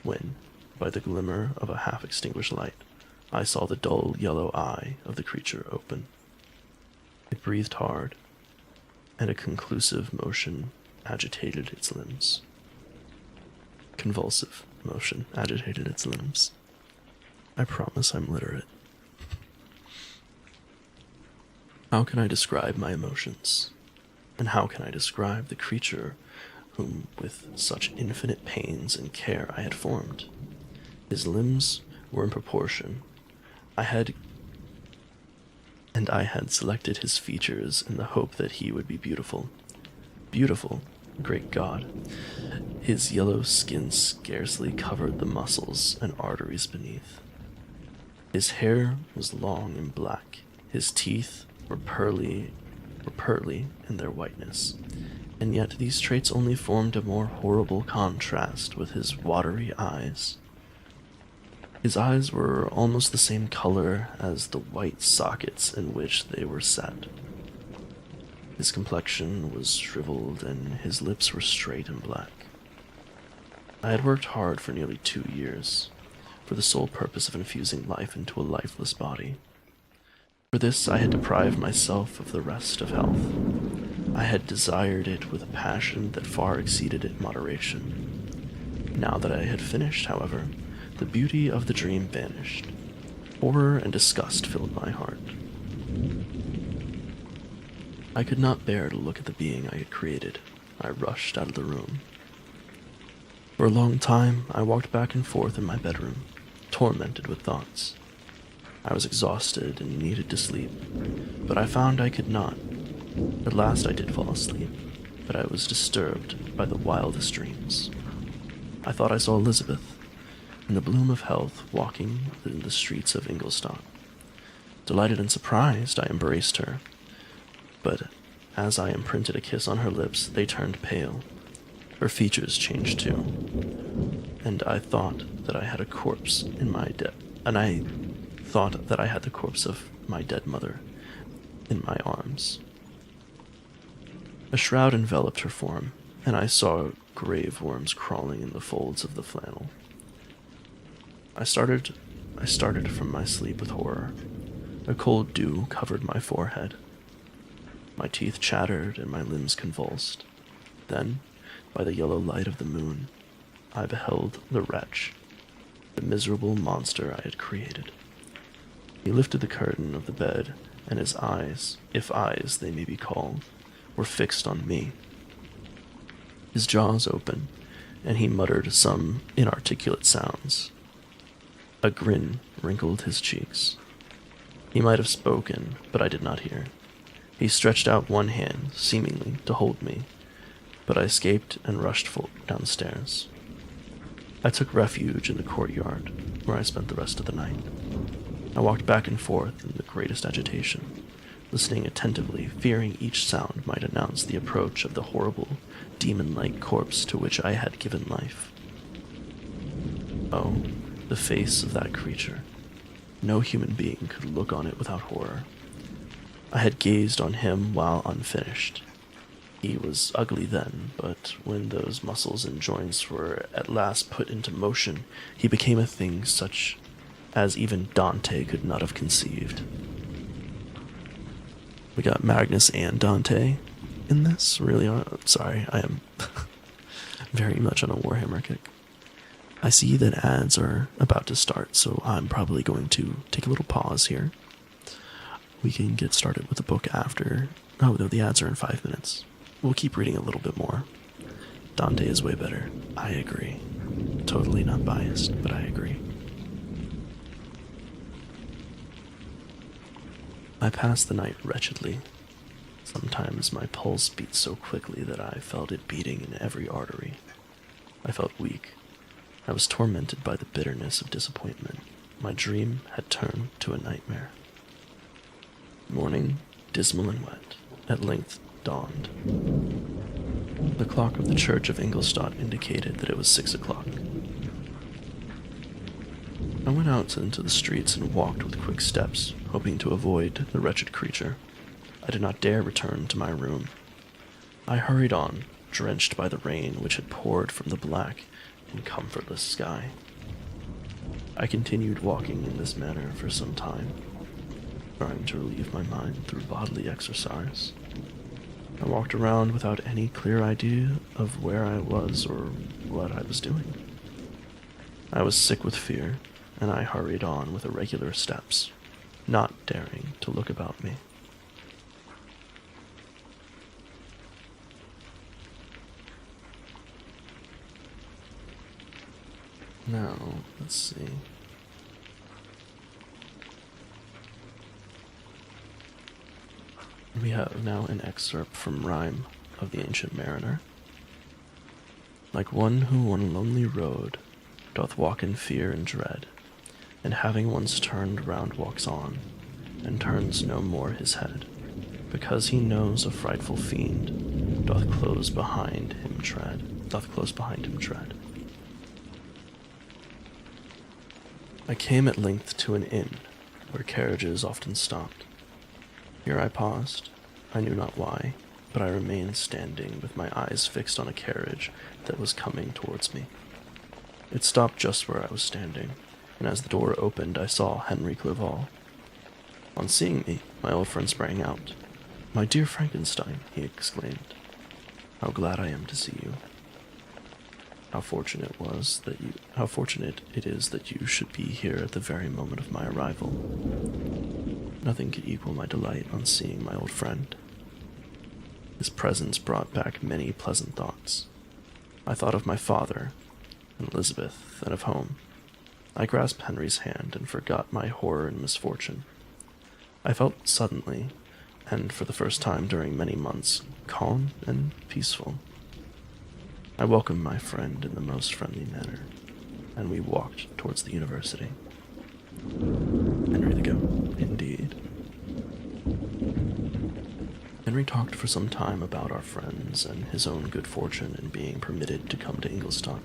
Speaker 1: when, by the glimmer of a half-extinguished light, I saw the dull yellow eye of the creature open. It breathed hard, and a conclusive motion agitated its limbs. Convulsive motion agitated its limbs. I promise I'm literate. How can I describe my emotions? And how can I describe the creature whom with such infinite pains and care I had formed? His limbs were in proportion. I had selected his features in the hope that he would be beautiful. Beautiful, great God! His yellow skin scarcely covered the muscles and arteries beneath. His hair was long and black. His teeth were pearly in their whiteness, and yet these traits only formed a more horrible contrast with his watery eyes. His eyes were almost the same color as the white sockets in which they were set. His complexion was shriveled, and his lips were straight and black. I had worked hard for nearly 2 years, for the sole purpose of infusing life into a lifeless body. For this I had deprived myself of the rest of health. I had desired it with a passion that far exceeded its moderation. Now that I had finished, however, the beauty of the dream vanished. Horror and disgust filled my heart. I could not bear to look at the being I had created. I rushed out of the room. For a long time, I walked back and forth in my bedroom, tormented with thoughts. I was exhausted and needed to sleep, but I found I could not. At last I did fall asleep, but I was disturbed by the wildest dreams. I thought I saw Elizabeth, in the bloom of health, walking in the streets of Ingolstadt. Delighted and surprised, I embraced her, but as I imprinted a kiss on her lips, they turned pale. Her features changed too, and I thought that I had a corpse in my thought that I had the corpse of my dead mother in my arms. A shroud enveloped her form, and I saw grave worms crawling in the folds of the flannel. I started from my sleep with horror. A cold dew covered my forehead. My teeth chattered and my limbs convulsed. Then, by the yellow light of the moon, I beheld the wretch, the miserable monster I had created. He lifted the curtain of the bed, and his eyes, if eyes they may be called, were fixed on me. His jaws opened, and he muttered some inarticulate sounds. A grin wrinkled his cheeks. He might have spoken, but I did not hear. He stretched out one hand, seemingly to hold me, but I escaped and rushed downstairs. I took refuge in the courtyard, where I spent the rest of the night. I walked back and forth in the greatest agitation, listening attentively, fearing each sound might announce the approach of the horrible, demon-like corpse to which I had given life. Oh, the face of that creature. No human being could look on it without horror. I had gazed on him while unfinished. He was ugly then, but when those muscles and joints were at last put into motion, he became a thing such as even Dante could not have conceived. We got Magnus and Dante in this, really? Sorry, I am very much on a Warhammer kick. I see that ads are about to start, so I'm probably going to take a little pause here. We can get started with the book after. Oh, no, the ads are in 5 minutes. We'll keep reading a little bit more. Dante is way better. I agree. Totally not biased, but I agree. I passed the night wretchedly. Sometimes my pulse beat so quickly that I felt it beating in every artery. I felt weak. I was tormented by the bitterness of disappointment. My dream had turned to a nightmare. Morning, dismal and wet, at length dawned. The clock of the church of Ingolstadt indicated that it was 6 o'clock. I went out into the streets and walked with quick steps, hoping to avoid the wretched creature. I did not dare return to my room. I hurried on, drenched by the rain which had poured from the black and comfortless sky. I continued walking in this manner for some time, trying to relieve my mind through bodily exercise. I walked around without any clear idea of where I was or what I was doing. I was sick with fear, and I hurried on with irregular steps, not daring to look about me. Now, let's see. We have now an excerpt from Rhyme of the Ancient Mariner. Like one who on a lonely road doth walk in fear and dread, and having once turned round walks on, and turns no more his head, because he knows a frightful fiend doth close behind him tread. I came at length to an inn, where carriages often stopped. Here I paused, I knew not why, but I remained standing with my eyes fixed on a carriage that was coming towards me. It stopped just where I was standing, and as the door opened I saw Henry Clerval. On seeing me, my old friend sprang out. "My dear Frankenstein," he exclaimed. "How glad I am to see you. How fortunate it is that you should be here at the very moment of my arrival. Nothing could equal my delight on seeing my old friend." His presence brought back many pleasant thoughts. I thought of my father, and Elizabeth, and of home. I grasped Henry's hand and forgot my horror and misfortune. I felt suddenly, and for the first time during many months, calm and peaceful. I welcomed my friend in the most friendly manner, and we walked towards the university. Henry the Goat, indeed. Henry talked for some time about our friends and his own good fortune in being permitted to come to Ingolstadt.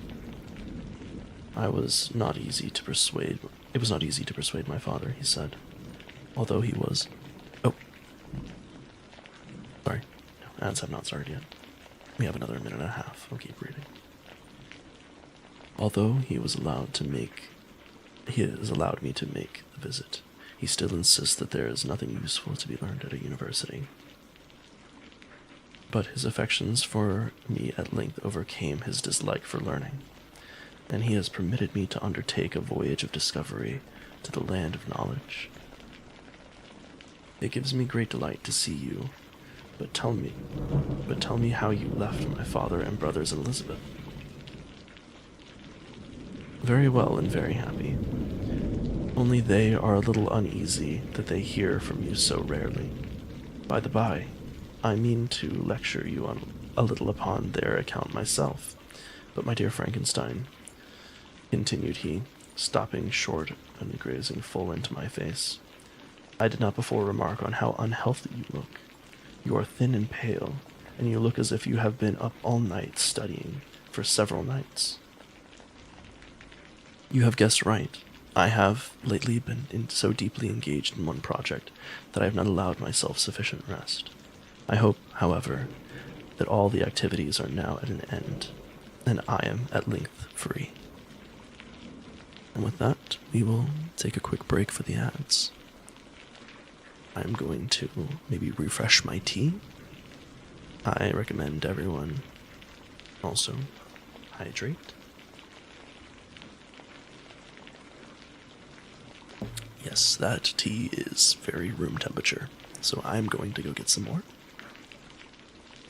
Speaker 1: It was not easy to persuade my father, he said, although he was... Oh. Sorry. No, ads have not started yet. We have another minute and a half. I'll keep reading. Although he has allowed me to make the visit, he still insists that there is nothing useful to be learned at a university. But his affections for me at length overcame his dislike for learning, and he has permitted me to undertake a voyage of discovery to the land of knowledge. It gives me great delight to see you, but tell me how you left my father and brothers and Elizabeth. Very well and very happy. Only they are a little uneasy that they hear from you so rarely. By the by, I mean to lecture you on a little upon their account myself, but my dear Frankenstein, continued he, stopping short and gazing full into my face, I did not before remark on how unhealthy you look. You are thin and pale, and you look as if you have been up all night studying for several nights. You have guessed right. I have lately been so deeply engaged in one project that I have not allowed myself sufficient rest. I hope, however, that all the activities are now at an end, and I am at length free. And with that, we will take a quick break for the ads. I'm going to maybe refresh my tea. I recommend everyone also hydrate. Yes, that tea is very room temperature, so I'm going to go get some more.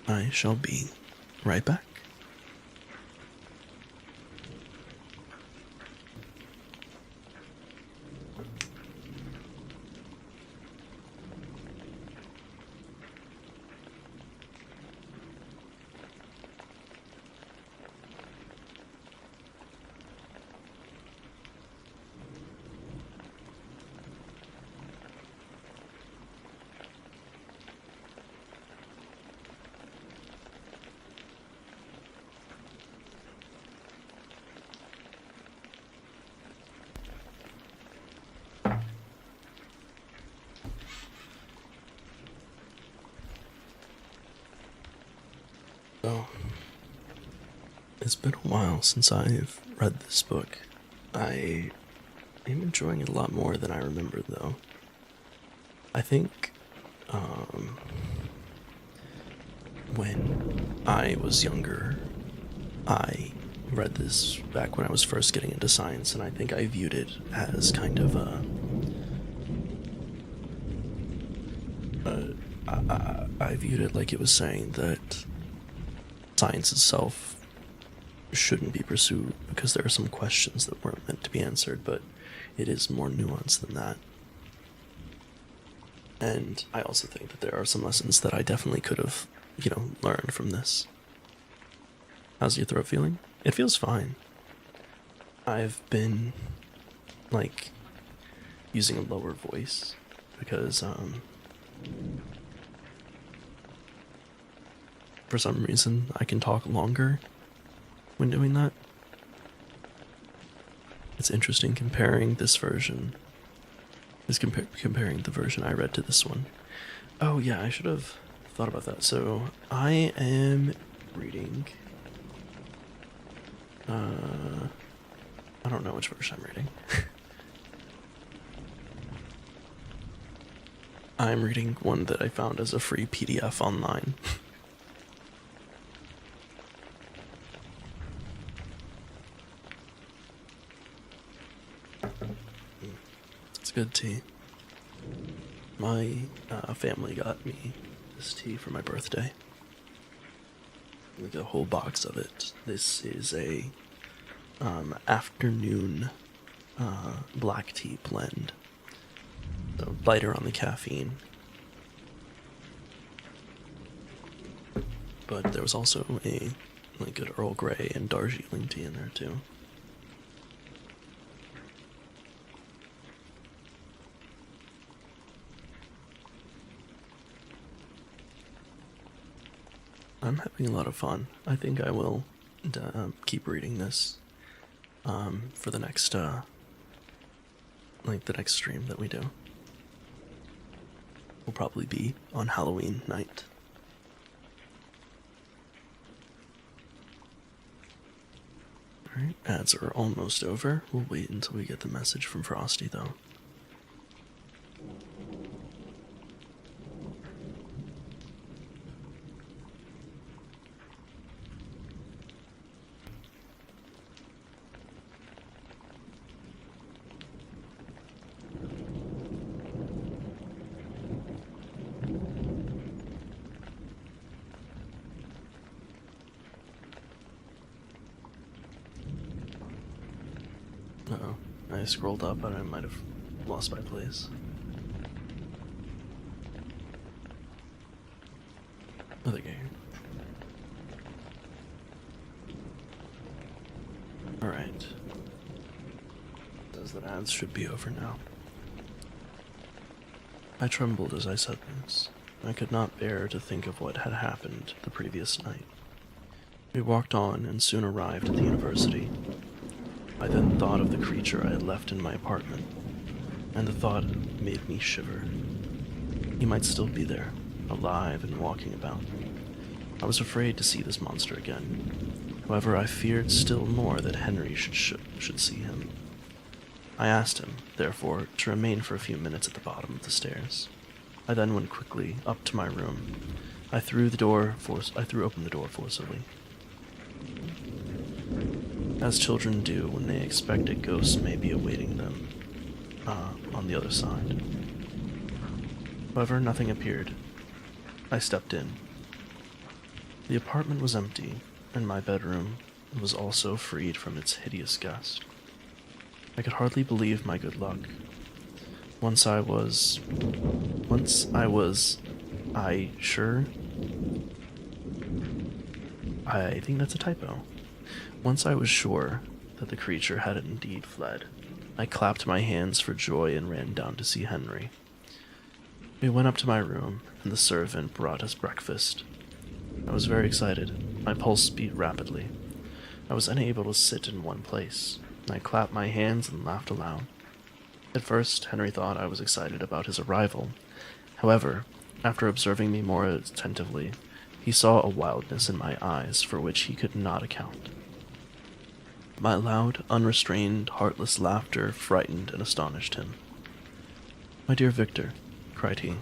Speaker 1: I shall be right back. So, it's been a while since I've read this book. I am enjoying it a lot more than I remember, though. I think, when I was younger, I read this back when I was first getting into science, and I think I viewed it as kind of I viewed it like it was saying that science itself shouldn't be pursued because there are some questions that weren't meant to be answered, but it is more nuanced than that. And I also think that there are some lessons that I definitely could have, learned from this. How's your throat feeling? It feels fine. I've been, using a lower voice because, for some reason, I can talk longer when doing that. It's interesting comparing this version. Comparing the version I read to this one. Oh yeah, I should have thought about that. So I am reading. I don't know which version I'm reading. I'm reading one that I found as a free PDF online. It's good tea. My family got me this tea for my birthday. Like a whole box of it. This is a afternoon black tea blend. So lighter on the caffeine. But there was also a good Earl Grey and Darjeeling tea in there too. I'm having a lot of fun. I think I will keep reading this for the next the next stream that we do. Will probably be on Halloween night. Alright, ads are almost over. We'll wait until we get the message from Frosty though. Uh-oh, I scrolled up and I might have Lost my place. Another game. Alright. Says that ads should be over now. I trembled as I said this. I could not bear to think of what had happened the previous night. We walked on and soon arrived at the university. I then thought of the creature I had left in my apartment, and the thought made me shiver. He might still be there, alive and walking about. I was afraid to see this monster again. However, I feared still more that Henry should see him. I asked him, therefore, to remain for a few minutes at the bottom of the stairs. I then went quickly up to my room. I threw open the door forcibly, as children do when they expect a ghost may be awaiting them on the other side. However, nothing appeared. I stepped in. The apartment was empty, and my bedroom was also freed from its hideous guest. I could hardly believe my good luck. I think that's a typo. Once I was sure that the creature had indeed fled, I clapped my hands for joy and ran down to see Henry. We went up to my room, and the servant brought us breakfast. I was very excited. My pulse beat rapidly. I was unable to sit in one place. I clapped my hands and laughed aloud. At first, Henry thought I was excited about his arrival. However, after observing me more attentively, he saw a wildness in my eyes for which he could not account. My loud, unrestrained, heartless laughter frightened and astonished him. "My dear Victor," cried he,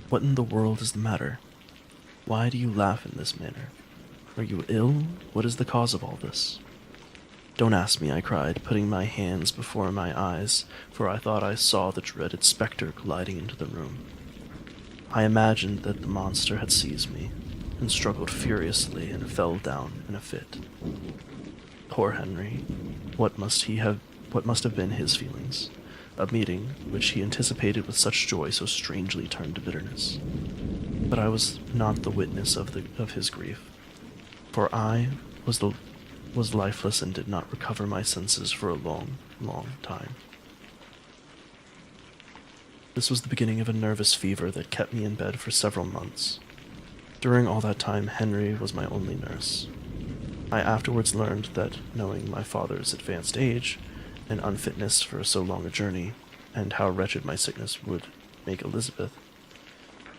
Speaker 1: "what in the world is the matter? Why do you laugh in this manner? Are you ill? What is the cause of all this?" "Don't ask me," I cried, putting my hands before my eyes, for I thought I saw the dreaded spectre gliding into the room. I imagined that the monster had seized me, and struggled furiously and fell down in a fit. Poor Henry, what must have been his feelings? A meeting, which he anticipated with such joy, so strangely turned to bitterness. But I was not the witness of his grief, for I was lifeless and did not recover my senses for a long, long time. This was the beginning of a nervous fever that kept me in bed for several months. During all that time, Henry was my only nurse. I afterwards learned that, knowing my father's advanced age and unfitness for so long a journey, and how wretched my sickness would make Elizabeth,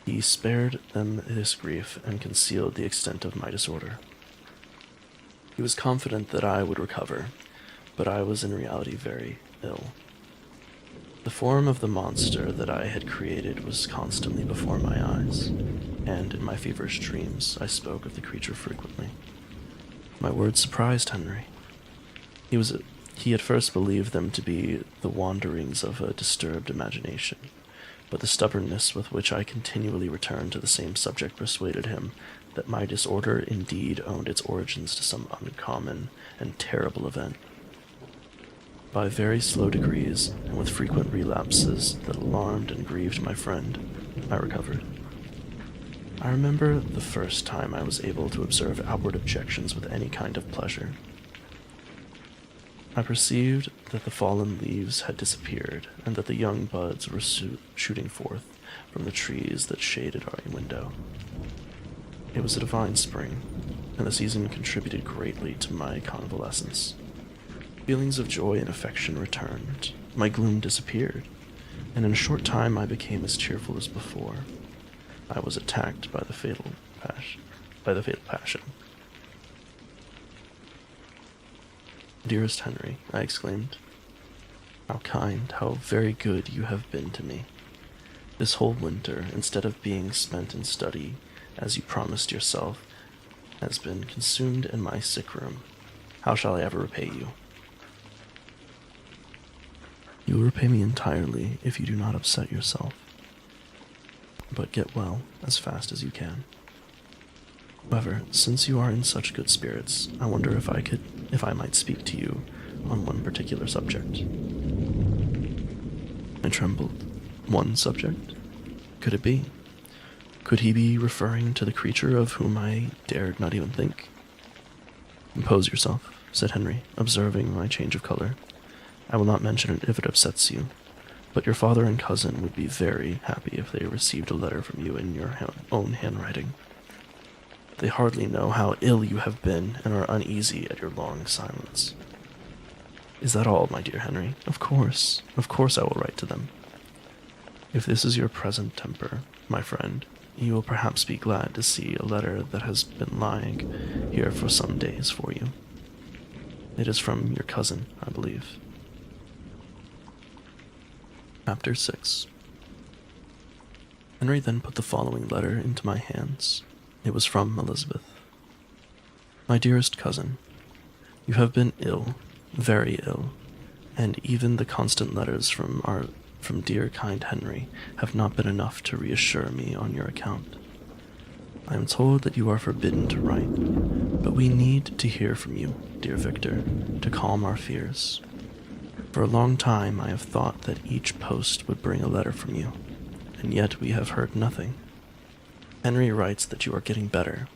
Speaker 1: he spared them this grief and concealed the extent of my disorder. He was confident that I would recover, but I was in reality very ill. The form of the monster that I had created was constantly before my eyes, and in my feverish dreams I spoke of the creature frequently. My words surprised Henry. He at first believed them to be the wanderings of a disturbed imagination, but the stubbornness with which I continually returned to the same subject persuaded him that my disorder indeed owed its origins to some uncommon and terrible event. By very slow degrees, and with frequent relapses that alarmed and grieved my friend, I recovered. I remember the first time I was able to observe outward objections with any kind of pleasure. I perceived that the fallen leaves had disappeared, and that the young buds were shooting forth from the trees that shaded our window. It was a divine spring, and the season contributed greatly to my convalescence. Feelings of joy and affection returned, my gloom disappeared, and in a short time I became as cheerful as before. I was attacked by the fatal passion. "Dearest Henry," I exclaimed, "how kind, how very good you have been to me. This whole winter, instead of being spent in study, as you promised yourself, has been consumed in my sick room. How shall I ever repay you?" "You will repay me entirely if you do not upset yourself. But get well as fast as you can. However, since you are in such good spirits, I wonder if I might speak to you on one particular subject." I trembled. One subject? Could it be? Could he be referring to the creature of whom I dared not even think? Compose yourself, said Henry, observing my change of color. I will not mention it if it upsets you, but your father and cousin would be very happy if they received a letter from you in your own handwriting. They hardly know how ill you have been and are uneasy at your long silence. Is that all, my dear Henry? Of course I will write to them. If this is your present temper, my friend, you will perhaps be glad to see a letter that has been lying here for some days for you. It is from your cousin, I believe. Chapter 6. Henry then put the following letter into my hands. It was from Elizabeth. My dearest cousin, you have been ill, very ill, and even the constant letters from dear kind Henry have not been enough to reassure me on your account. I am told that you are forbidden to write, but we need to hear from you, dear Victor, to calm our fears. For a long time I have thought that each post would bring a letter from you, and yet we have heard nothing. Henry writes that you are getting better.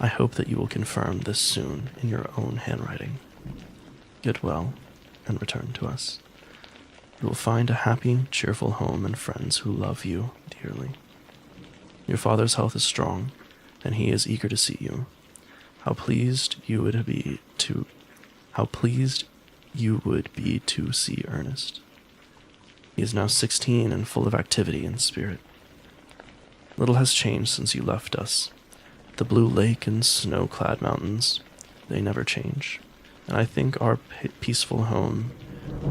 Speaker 1: I hope that you will confirm this soon in your own handwriting. Get well, and return to us. You will find a happy, cheerful home and friends who love you dearly. Your father's health is strong, and he is eager to see you. How pleased you would be to see Ernest. He is now 16 and full of activity and spirit. Little has changed since you left us. The blue lake and snow-clad mountains, they never change, and I think our peaceful home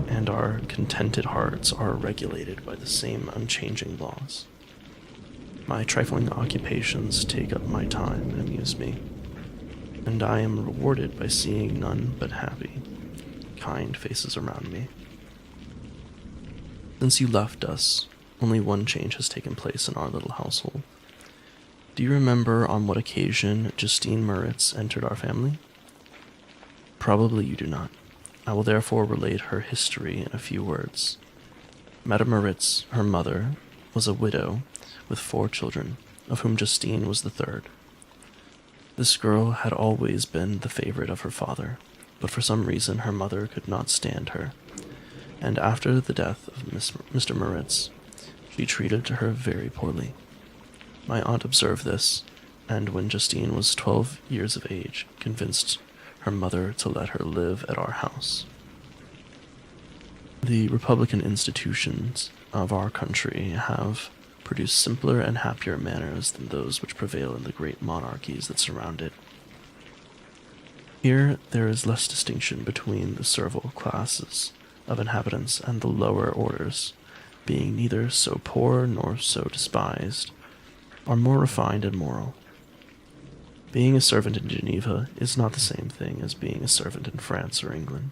Speaker 1: and our contented hearts are regulated by the same unchanging laws. My trifling occupations take up my time and amuse me, and I am rewarded by seeing none but happy, kind faces around me. Since you left us, only one change has taken place in our little household. Do you remember on what occasion Justine Moritz entered our family? Probably you do not. I will therefore relate her history in a few words. Madame Moritz, her mother, was a widow with 4 children, of whom Justine was the third. This girl had always been the favorite of her father, but for some reason her mother could not stand her, and after the death of Mr. Moritz, she treated her very poorly. My aunt observed this, and when Justine was 12 years of age, convinced her mother to let her live at our house. The republican institutions of our country have produced simpler and happier manners than those which prevail in the great monarchies that surround it. Here there is less distinction between the servile classes of inhabitants and the lower orders, being neither so poor nor so despised, are more refined and moral. Being a servant in Geneva is not the same thing as being a servant in France or England.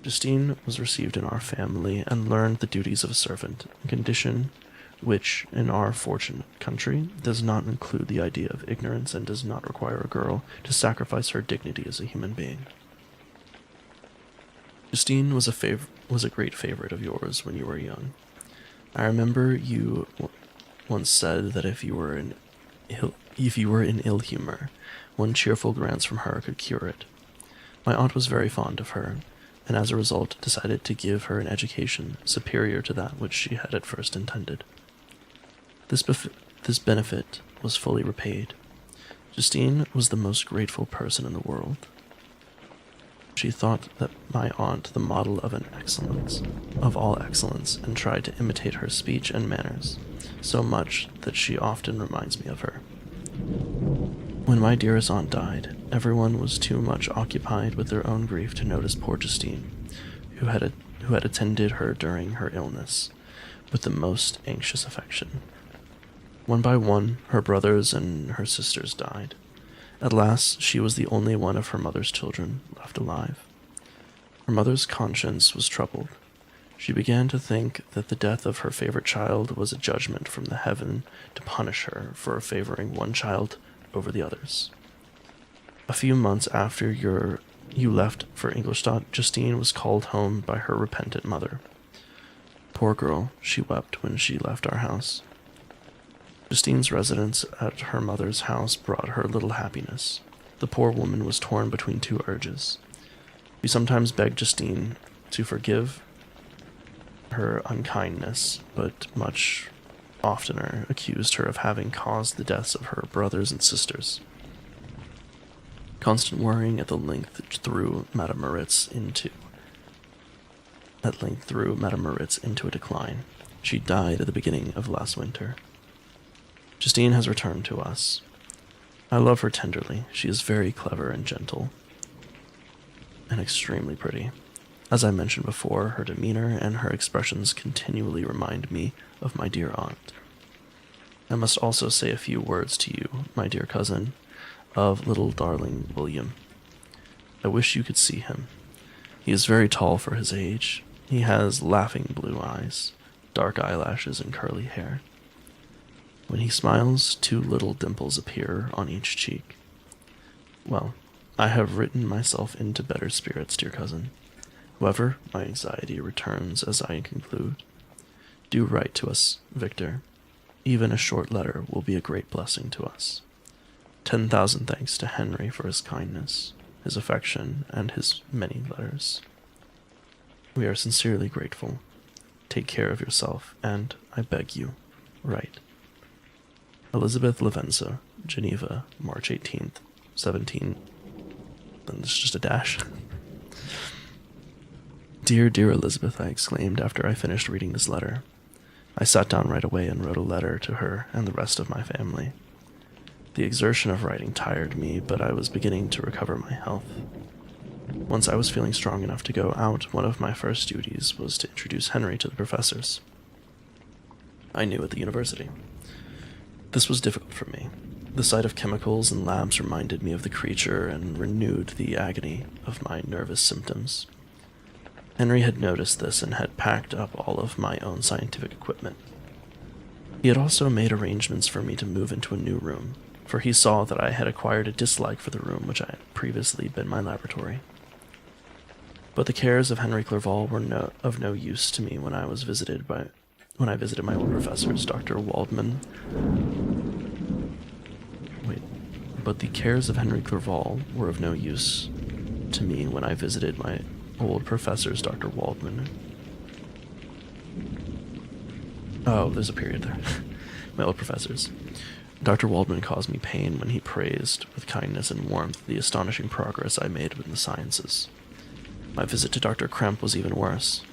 Speaker 1: Justine was received in our family and learned the duties of a servant, a condition which, in our fortunate country, does not include the idea of ignorance and does not require a girl to sacrifice her dignity as a human being. Justine was a great favorite of yours when you were young. I remember you once said that if you were in ill humor, one cheerful glance from her could cure it. My aunt was very fond of her, and as a result decided to give her an education superior to that which she had at first intended. This benefit was fully repaid. Justine was the most grateful person in the world. She thought that my aunt the model of all excellence, and tried to imitate her speech and manners, so much that she often reminds me of her. When my dearest aunt died, everyone was too much occupied with their own grief to notice poor Justine, who had attended her during her illness, with the most anxious affection. One by one, her brothers and her sisters died. At last, she was the only one of her mother's children left alive. Her mother's conscience was troubled. She began to think that the death of her favorite child was a judgment from the heaven to punish her for favoring one child over the others. A few months after you left for Ingolstadt, Justine was called home by her repentant mother. Poor girl, she wept when she left our house. Justine's residence at her mother's house brought her little happiness. The poor woman was torn between two urges. She sometimes begged Justine to forgive her unkindness, but much oftener accused her of having caused the deaths of her brothers and sisters. Constant worrying at length threw Madame Moritz into a decline. She died at the beginning of last winter. Justine has returned to us. I love her tenderly. She is very clever and gentle, and extremely pretty. As I mentioned before, her demeanor and her expressions continually remind me of my dear aunt. I must also say a few words to you, my dear cousin, of little darling William. I wish you could see him. He is very tall for his age. He has laughing blue eyes, dark eyelashes, and curly hair. When he smiles, 2 little dimples appear on each cheek. Well, I have written myself into better spirits, dear cousin. However, my anxiety returns as I conclude. Do write to us, Victor. Even a short letter will be a great blessing to us. 10,000 thanks to Henry for his kindness, his affection, and his many letters. We are sincerely grateful. Take care of yourself, and, I beg you, write. Elizabeth Lavenza, Geneva, March 18th, 17... Then there's just a dash. Dear, dear Elizabeth, I exclaimed after I finished reading this letter. I sat down right away and wrote a letter to her and the rest of my family. The exertion of writing tired me, but I was beginning to recover my health. Once I was feeling strong enough to go out, one of my first duties was to introduce Henry to the professors I knew at the university. This was difficult for me. The sight of chemicals and labs reminded me of the creature and renewed the agony of my nervous symptoms. Henry had noticed this and had packed up all of my own scientific equipment. He had also made arrangements for me to move into a new room, for he saw that I had acquired a dislike for the room which had previously been my laboratory. But the cares of Henry Clerval were of no use to me when I visited my old professors, Dr. Waldman. But the cares of Henry Clerval were of no use to me when I visited my old professors, Dr. Waldman. Oh, there's a period there. My old professors. Dr. Waldman caused me pain when he praised, with kindness and warmth, the astonishing progress I made in the sciences. My visit to Dr. Kremp was even worse.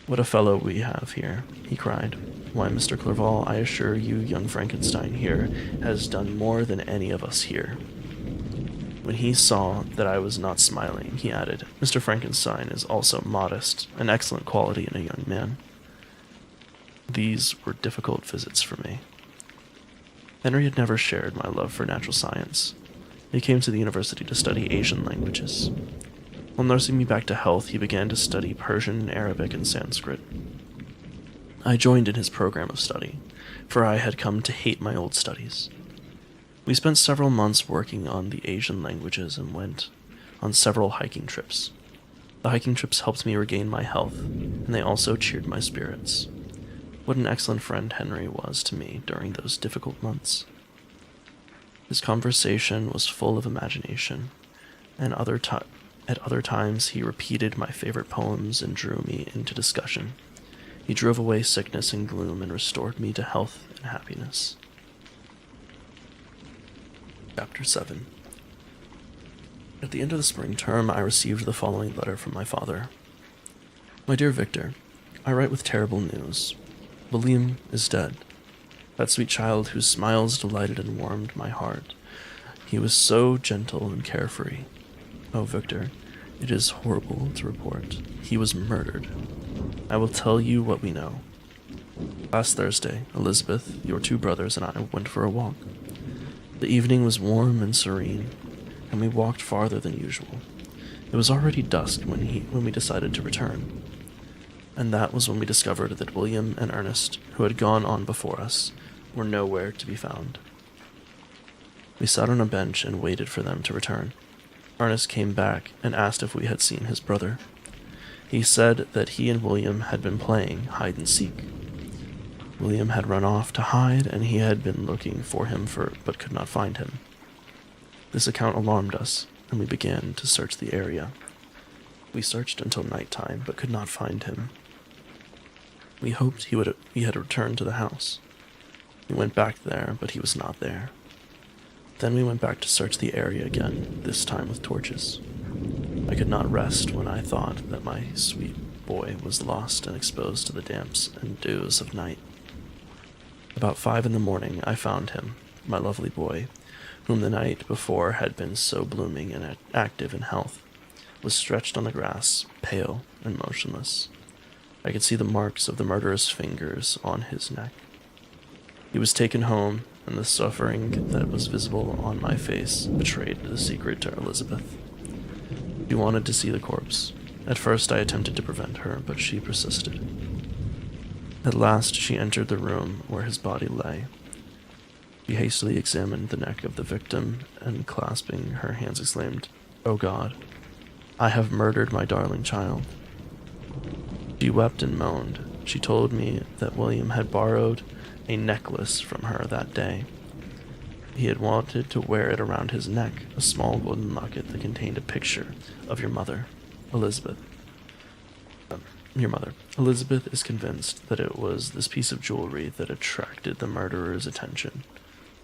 Speaker 1: What a fellow we have here, he cried. Why, Mr. Clerval, I assure you young Frankenstein here has done more than any of us here. When he saw that I was not smiling, he added, Mr. Frankenstein is also modest, an excellent quality in a young man. These were difficult visits for me. Henry had never shared my love for natural science. He came to the university to study Asian languages. While nursing me back to health, he began to study Persian, Arabic, and Sanskrit. I joined in his program of study, for I had come to hate my old studies. We spent several months working on the Asian languages and went on several hiking trips. The hiking trips helped me regain my health, and they also cheered my spirits. What an excellent friend Henry was to me during those difficult months. His conversation was full of imagination, and at other times he repeated my favorite poems and drew me into discussion. He drove away sickness and gloom and restored me to health and happiness. Chapter 7. At the end of the spring term, I received the following letter from my father. My dear Victor, I write with terrible news. William is dead. That sweet child whose smiles delighted and warmed my heart. He was so gentle and carefree. Oh, Victor, it is horrible to report. He was murdered. I will tell you what we know. Last Thursday, Elizabeth, your 2 brothers, and I went for a walk. The evening was warm and serene, and we walked farther than usual. It was already dusk when we decided to return. And that was when we discovered that William and Ernest, who had gone on before us, were nowhere to be found. We sat on a bench and waited for them to return. Ernest came back and asked if we had seen his brother. He said that he and William had been playing hide and seek. William had run off to hide, and he had been looking for him but could not find him. This account alarmed us, and we began to search the area. We searched until nighttime, but could not find him. We hoped he had returned to the house. We went back there, but he was not there. Then we went back to search the area again, this time with torches. I could not rest when I thought that my sweet boy was lost and exposed to the damps and dews of night. About 5 a.m, I found him, my lovely boy, whom the night before had been so blooming and active in health, was stretched on the grass, pale and motionless. I could see the marks of the murderous fingers on his neck. He was taken home, and the suffering that was visible on my face betrayed the secret to Elizabeth. She wanted to see the corpse. At first I attempted to prevent her, but she persisted. At last she entered the room where his body lay. She hastily examined the neck of the victim, and clasping her hands exclaimed, "Oh God, I have murdered my darling child." She wept and moaned. She told me that William had borrowed a necklace from her that day. He had wanted to wear it around his neck, a small golden locket that contained a picture of your mother, Elizabeth. Your mother. Elizabeth is convinced that it was this piece of jewelry that attracted the murderer's attention,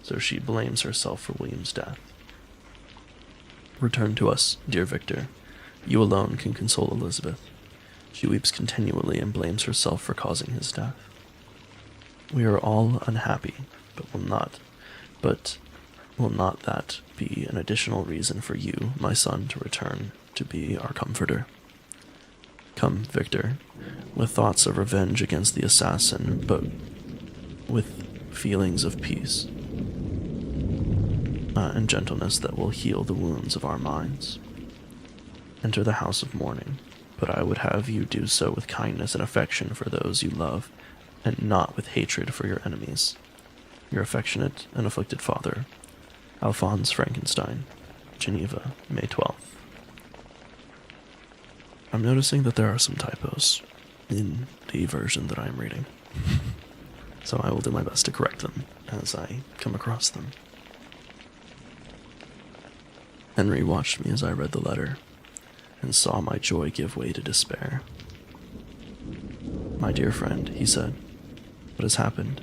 Speaker 1: so she blames herself for William's death. Return to us, dear Victor. You alone can console Elizabeth. She weeps continually and blames herself for causing his death. We are all unhappy, but will not that be an additional reason for you, my son, to return to be our comforter? Come, Victor, with thoughts of revenge against the assassin, but with feelings of peace and gentleness that will heal the wounds of our minds. Enter the house of mourning, but I would have you do so with kindness and affection for those you love, and not with hatred for your enemies. Your affectionate and afflicted father, Alphonse Frankenstein, Geneva, May 12th. I'm noticing that there are some typos in the version that I'm reading, so I will do my best to correct them as I come across them. Henry watched me as I read the letter, and saw my joy give way to despair. "My dear friend," he said, "what has happened?"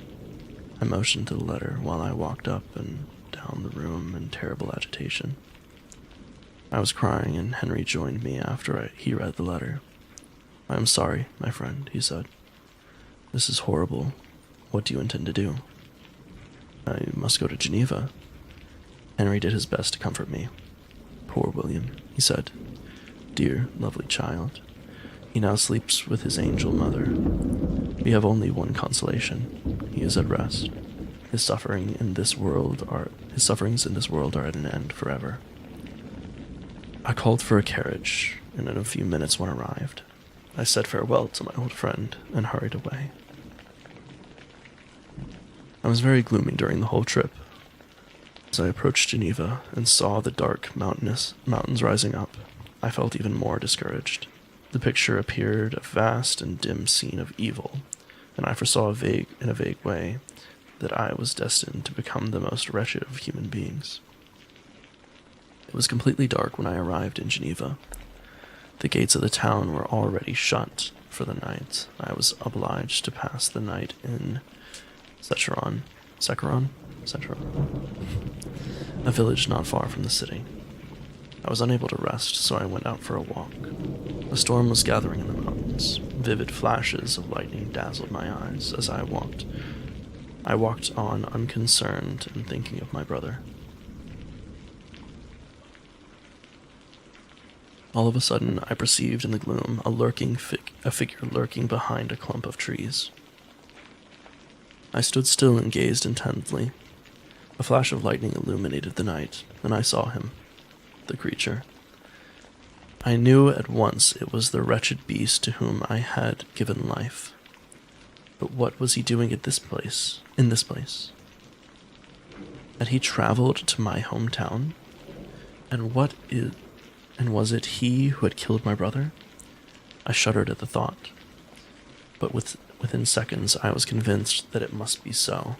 Speaker 1: I motioned to the letter while I walked up and down the room in terrible agitation. I was crying, and Henry joined me after he read the letter. "I am sorry, my friend," he said. "This is horrible. What do you intend to do?" "I must go to Geneva." Henry did his best to comfort me. "Poor William," he said. "Dear, lovely child. He now sleeps with his angel mother. We have only one consolation. He is at rest. His sufferings in this world are at an end forever." I called for a carriage, and in a few minutes one arrived. I said farewell to my old friend and hurried away. I was very gloomy during the whole trip. As I approached Geneva and saw the dark mountains rising up, I felt even more discouraged. The picture appeared a vast and dim scene of evil, and I foresaw in a vague way that I was destined to become the most wretched of human beings. It was completely dark when I arrived in Geneva. The gates of the town were already shut for the night. I was obliged to pass the night in Secheron, a village not far from the city. I was unable to rest, so I went out for a walk. A storm was gathering in the mountains. Vivid flashes of lightning dazzled my eyes as I walked. I walked on unconcerned and thinking of my brother. All of a sudden, I perceived in the gloom a figure lurking behind a clump of trees. I stood still and gazed intently. A flash of lightning illuminated the night, and I saw him, the creature. I knew at once it was the wretched beast to whom I had given life. But what was he doing in this place? Had he traveled to my hometown? And was it he who had killed my brother? I shuddered at the thought, but within seconds I was convinced that it must be so.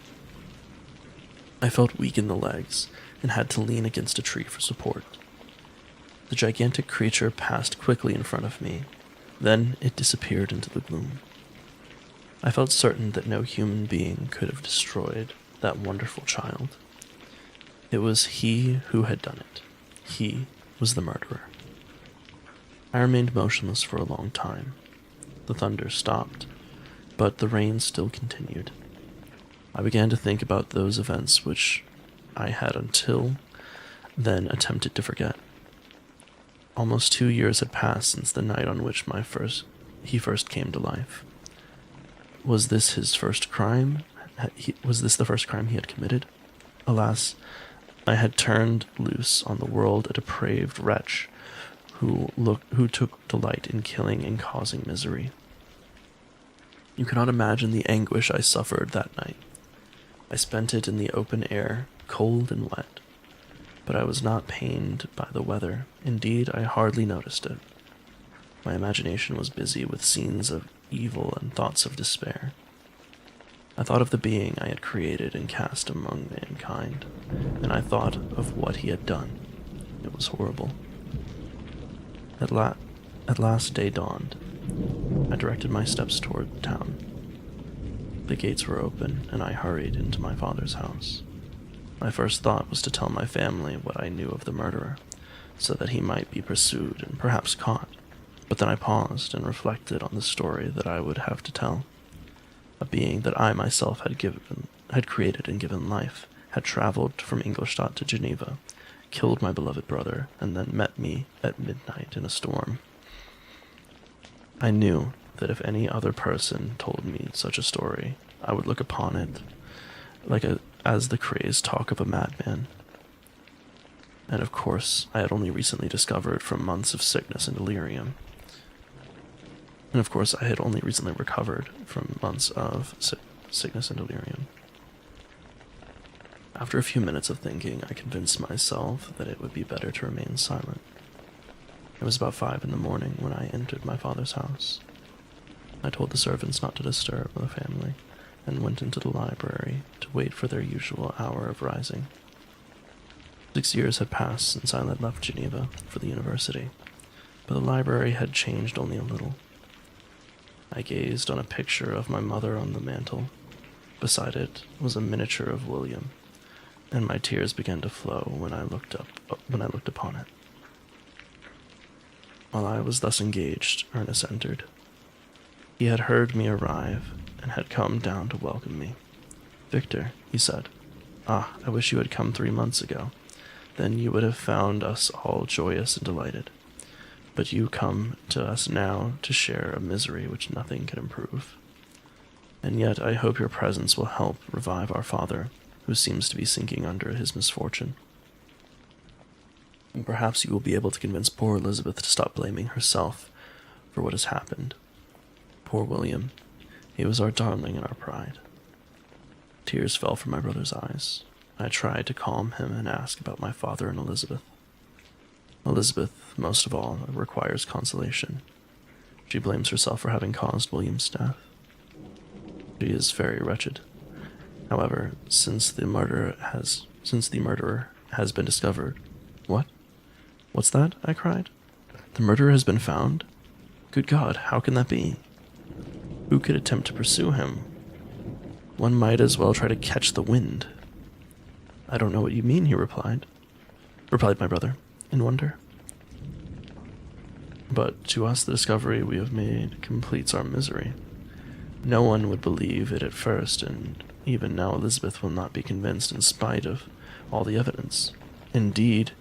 Speaker 1: I felt weak in the legs and had to lean against a tree for support. The gigantic creature passed quickly in front of me, then it disappeared into the gloom. I felt certain that no human being could have destroyed that wonderful child. It was he who had done it. He was the murderer. I remained motionless for a long time. The thunder stopped, but the rain still continued. I began to think about those events which I had until then attempted to forget. Almost 2 years had passed since the night on which he first came to life. Was this his first crime? Was this the first crime he had committed? Alas, I had turned loose on the world a depraved wretch who took delight in killing and causing misery. You cannot imagine the anguish I suffered that night. I spent it in the open air, cold and wet, but I was not pained by the weather. Indeed, I hardly noticed it. My imagination was busy with scenes of evil and thoughts of despair. I thought of the being I had created and cast among mankind, and I thought of what he had done. It was horrible. At last day dawned. I directed my steps toward town. The gates were open, and I hurried into my father's house. My first thought was to tell my family what I knew of the murderer, so that he might be pursued and perhaps caught. But then I paused and reflected on the story that I would have to tell. A being that I myself had created and given life, had traveled from Ingolstadt to Geneva, killed my beloved brother, and then met me at midnight in a storm. I knew that if any other person told me such a story, I would look upon it as the crazed talk of a madman. And of course, I had only recently discovered from months of sickness and delirium. And of course, I had only recently recovered from months of sickness and delirium. After a few minutes of thinking, I convinced myself that it would be better to remain silent. It was about 5 in the morning when I entered my father's house. I told the servants not to disturb the family, and went into the library to wait for their usual hour of rising. 6 years had passed since I had left Geneva for the university, but the library had changed only a little. I gazed on a picture of my mother on the mantel. Beside it was a miniature of William, and my tears began to flow when I looked upon it. While I was thus engaged, Ernest entered. He had heard me arrive, and had come down to welcome me. "Victor," he said, "ah, I wish you had come 3 months ago. Then you would have found us all joyous and delighted. But you come to us now to share a misery which nothing can improve. And yet I hope your presence will help revive our father, who seems to be sinking under his misfortune. And perhaps you will be able to convince poor Elizabeth to stop blaming herself for what has happened. Poor William, he was our darling and our pride." Tears fell from my brother's eyes. I tried to calm him and ask about my father and Elizabeth. Elizabeth, most of all, requires consolation. She blames herself for having caused William's death. She is very wretched. However, since the murderer has been discovered— "What? What's that?" I cried. "The murderer has been found? Good God, how can that be? Who could attempt to pursue him? One might as well try to catch the wind." "I don't know what you mean," replied my brother, in wonder. "But to us the discovery we have made completes our misery. No one would believe it at first, and even now Elizabeth will not be convinced in spite of all the evidence. Indeed,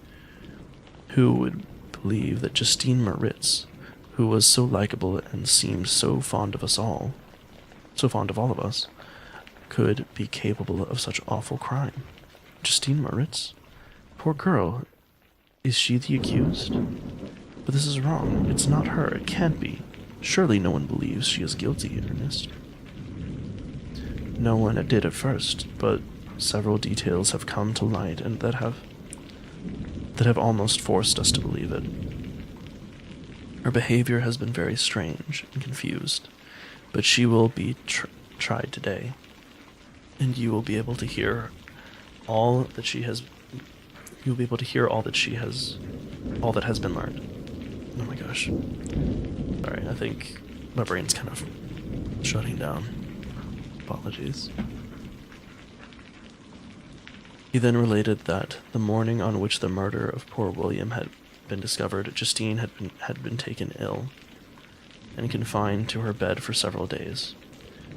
Speaker 1: who would believe that Justine Moritz, who was so likable and seemed so fond of all of us, could be capable of such awful crime? Justine Moritz? Poor girl. Is she the accused? But this is wrong. It's not her. It can't be. Surely no one believes she is guilty, Ernest." "No one did at first, but several details have come to light and that have almost forced us to believe it. Her behavior has been very strange and confused, but she will be tried today, and you will be able to hear all that she has. You'll be able to hear all that has been learned. Oh my gosh. Sorry, I think my brain's kind of shutting down. Apologies. He then related that the morning on which the murder of poor William had been discovered, Justine had been taken ill and confined to her bed for several days.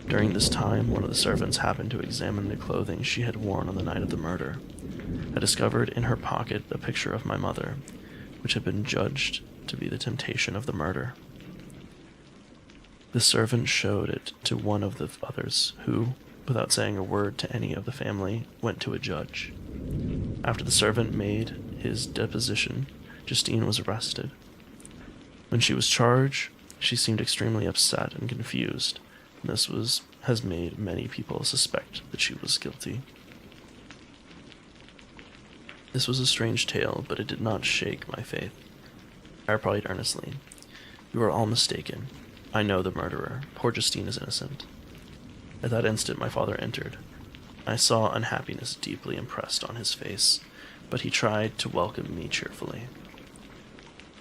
Speaker 1: During this time, one of the servants happened to examine the clothing she had worn on the night of the murder. I discovered in her pocket a picture of my mother, which had been judged to be the temptation of the murder. The servant showed it to one of the others, who, without saying a word to any of the family, went to a judge. After the servant made his deposition, Justine was arrested. When she was charged, she seemed extremely upset and confused, and this has made many people suspect that she was guilty. This was a strange tale, but it did not shake my faith. I replied earnestly, "You are all mistaken. I know the murderer. Poor Justine is innocent." At that instant my father entered. I saw unhappiness deeply impressed on his face, but he tried to welcome me cheerfully.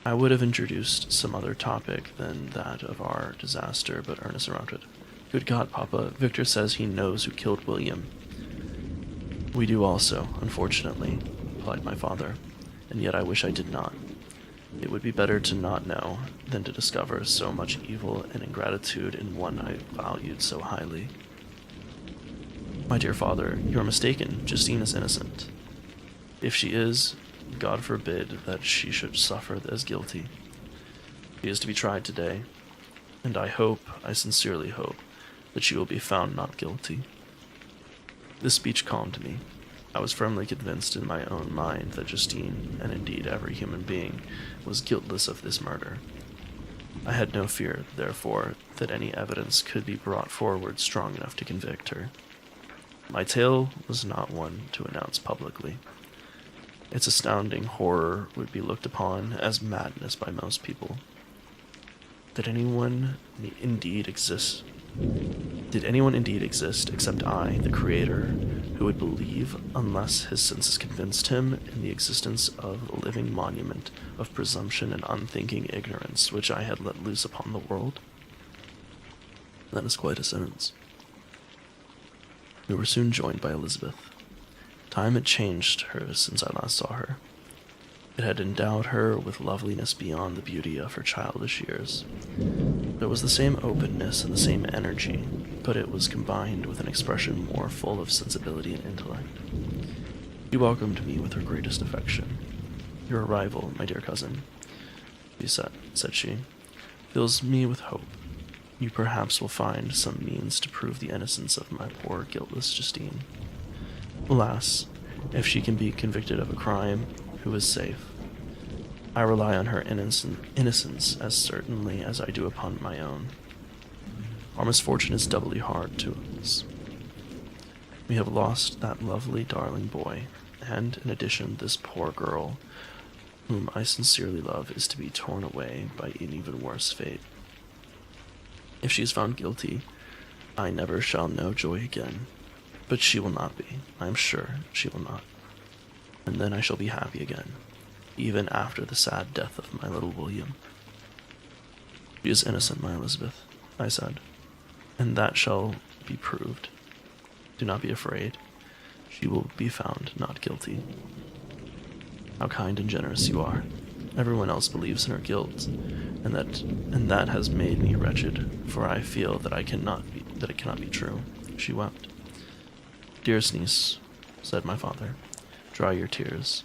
Speaker 1: I would have introduced some other topic than that of our disaster, but Ernest interrupted. "Good God, Papa, Victor says he knows who killed William." "We do also, unfortunately," replied my father, "and yet I wish I did not. It would be better to not know than to discover so much evil and ingratitude in one I valued so highly." "My dear father, you are mistaken. Justine is innocent. If she is, God forbid that she should suffer as guilty. She is to be tried today, and I sincerely hope, that she will be found not guilty." This speech calmed me. I was firmly convinced in my own mind that Justine, and indeed every human being, was guiltless of this murder. I had no fear, therefore, that any evidence could be brought forward strong enough to convict her. My tale was not one to announce publicly. Its astounding horror would be looked upon as madness by most people. Did anyone indeed exist except I, the Creator, who would believe, unless his senses convinced him, in the existence of a living monument of presumption and unthinking ignorance which I had let loose upon the world? That is quite a sentence. We were soon joined by Elizabeth. Time had changed her since I last saw her. It had endowed her with loveliness beyond the beauty of her childish years. There was the same openness and the same energy, but it was combined with an expression more full of sensibility and intellect. She welcomed me with her greatest affection. "Your arrival, my dear cousin," said she, "fills me with hope. You perhaps will find some means to prove the innocence of my poor guiltless Justine. Alas, if she can be convicted of a crime, who is safe? I rely on her innocence as certainly as I do upon my own. Our misfortune is doubly hard to us. We have lost that lovely, darling boy, and, in addition, this poor girl, whom I sincerely love, is to be torn away by an even worse fate. If she is found guilty, I never shall know joy again. But she will not be. I am sure she will not. And then I shall be happy again, even after the sad death of my little William." "She is innocent, my Elizabeth," I said, "and that shall be proved. Do not be afraid. She will be found not guilty." "How kind and generous you are. Everyone else believes in her guilt, and that has made me wretched, for I feel that it cannot be true." She wept. "Dearest niece," said my father, "dry your tears.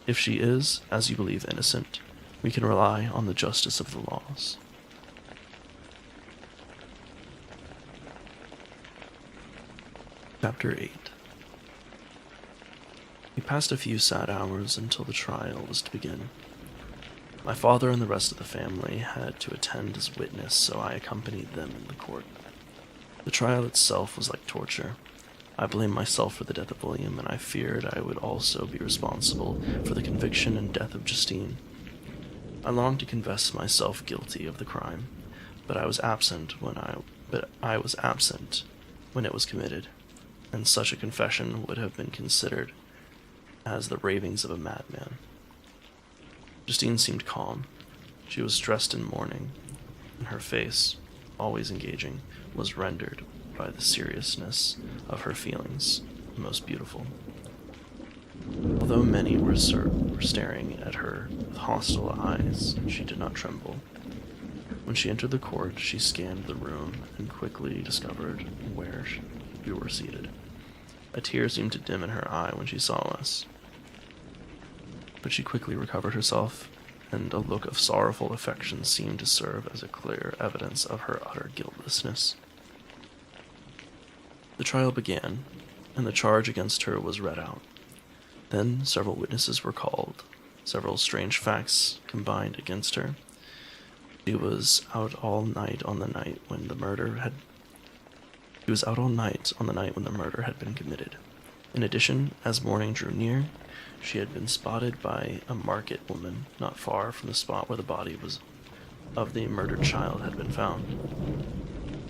Speaker 1: If she is, as you believe, innocent, we can rely on the justice of the laws." Chapter 8. We passed a few sad hours until the trial was to begin. My father and the rest of the family had to attend as witness, so I accompanied them in the court. The trial itself was like torture. I blamed myself for the death of William, and I feared I would also be responsible for the conviction and death of Justine. I longed to confess myself guilty of the crime, but I was absent when it was committed, and such a confession would have been considered as the ravings of a madman. Justine seemed calm. She was dressed in mourning, and her face, always engaging, was rendered by the seriousness of her feelings most beautiful. Although many were staring at her with hostile eyes, she did not tremble. When she entered the court, she scanned the room and quickly discovered where we were seated. A tear seemed to dim in her eye when she saw us, but she quickly recovered herself, and a look of sorrowful affection seemed to serve as a clear evidence of her utter guiltlessness. The trial began, and the charge against her was read out. Then several witnesses were called. Several strange facts combined against her. She was out all night on the night when the murder had been committed. In addition, as morning drew near, she had been spotted by a market woman not far from the spot where the body of the murdered child had been found.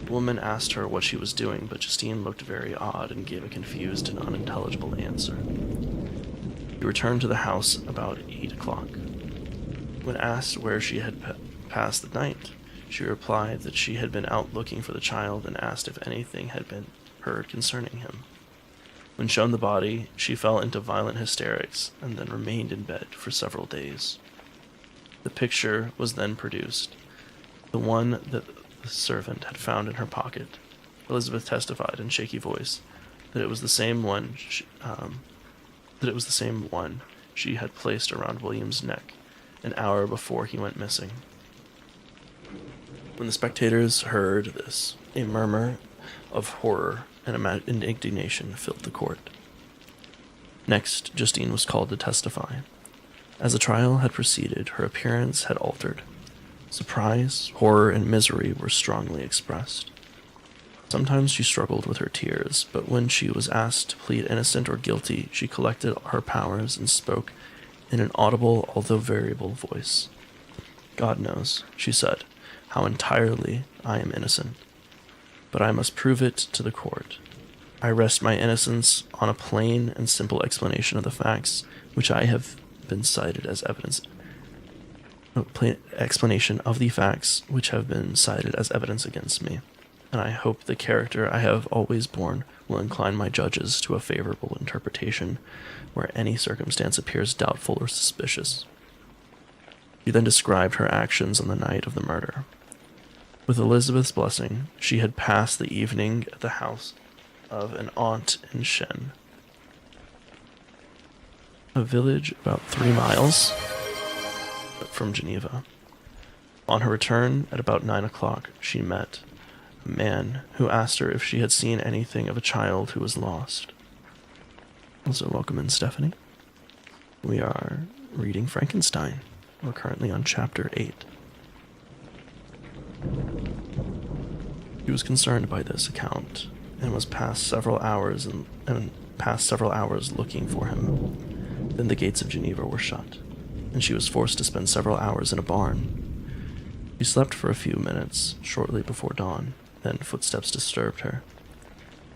Speaker 1: The woman asked her what she was doing, but Justine looked very odd and gave a confused and unintelligible answer. She returned to the house about 8 o'clock. When asked where she had passed the night, she replied that she had been out looking for the child and asked if anything had been heard concerning him. When shown the body, she fell into violent hysterics and then remained in bed for several days. The picture was then produced, the one that the servant had found in her pocket. Elizabeth testified in shaky voice that it was the same one she had placed around William's neck an hour before he went missing. When the spectators heard this, a murmur of horror and indignation filled the court. Next, Justine was called to testify. As the trial had proceeded, her appearance had altered. Surprise, horror, and misery were strongly expressed. Sometimes she struggled with her tears, but when she was asked to plead innocent or guilty, she collected her powers and spoke in an audible, although variable voice. "God knows," she said, "how entirely I am innocent. But I must prove it to the court. I rest my innocence on a plain and simple explanation of the facts which have been cited as evidence against me, and I hope the character I have always borne will incline my judges to a favorable interpretation where any circumstance appears doubtful or suspicious." She then described her actions on the night of the murder. With Elizabeth's blessing, she had passed the evening at the house of an aunt in Shen, a village about 3 miles from Geneva. On her return at about 9 o'clock, she met a man who asked her if she had seen anything of a child who was lost. Also, welcome in, Stephanie. We are reading Frankenstein. We're currently on chapter 8. He was concerned by this account and was past several hours looking for him. Then the gates of Geneva were shut, and she was forced to spend several hours in a barn. She slept for a few minutes shortly before dawn. Then footsteps disturbed her,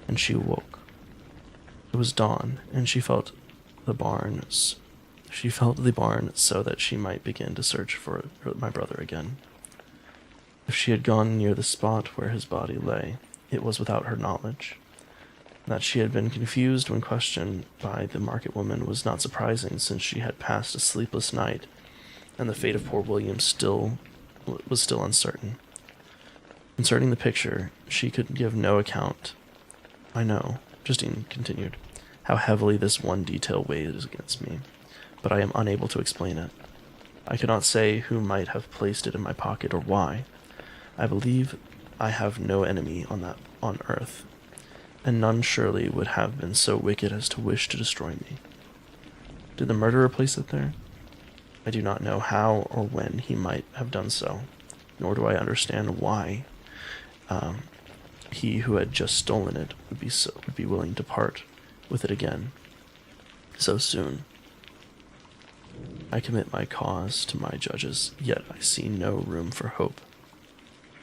Speaker 1: and she awoke. It was dawn, and she felt the barn so that she might begin to search for my brother again. If she had gone near the spot where his body lay, it was without her knowledge. That she had been confused when questioned by the market woman was not surprising, since she had passed a sleepless night, and the fate of poor William was still uncertain. Concerning the picture, she could give no account. "I know," Justine continued, "how heavily this one detail weighs against me, but I am unable to explain it. I cannot say who might have placed it in my pocket or why. I believe I have no enemy on earth, and none surely would have been so wicked as to wish to destroy me. Did the murderer place it there? I do not know how or when he might have done so, nor do I understand why he who had just stolen it would be willing to part with it again so soon." I commit my cause to my judges, yet I see no room for hope.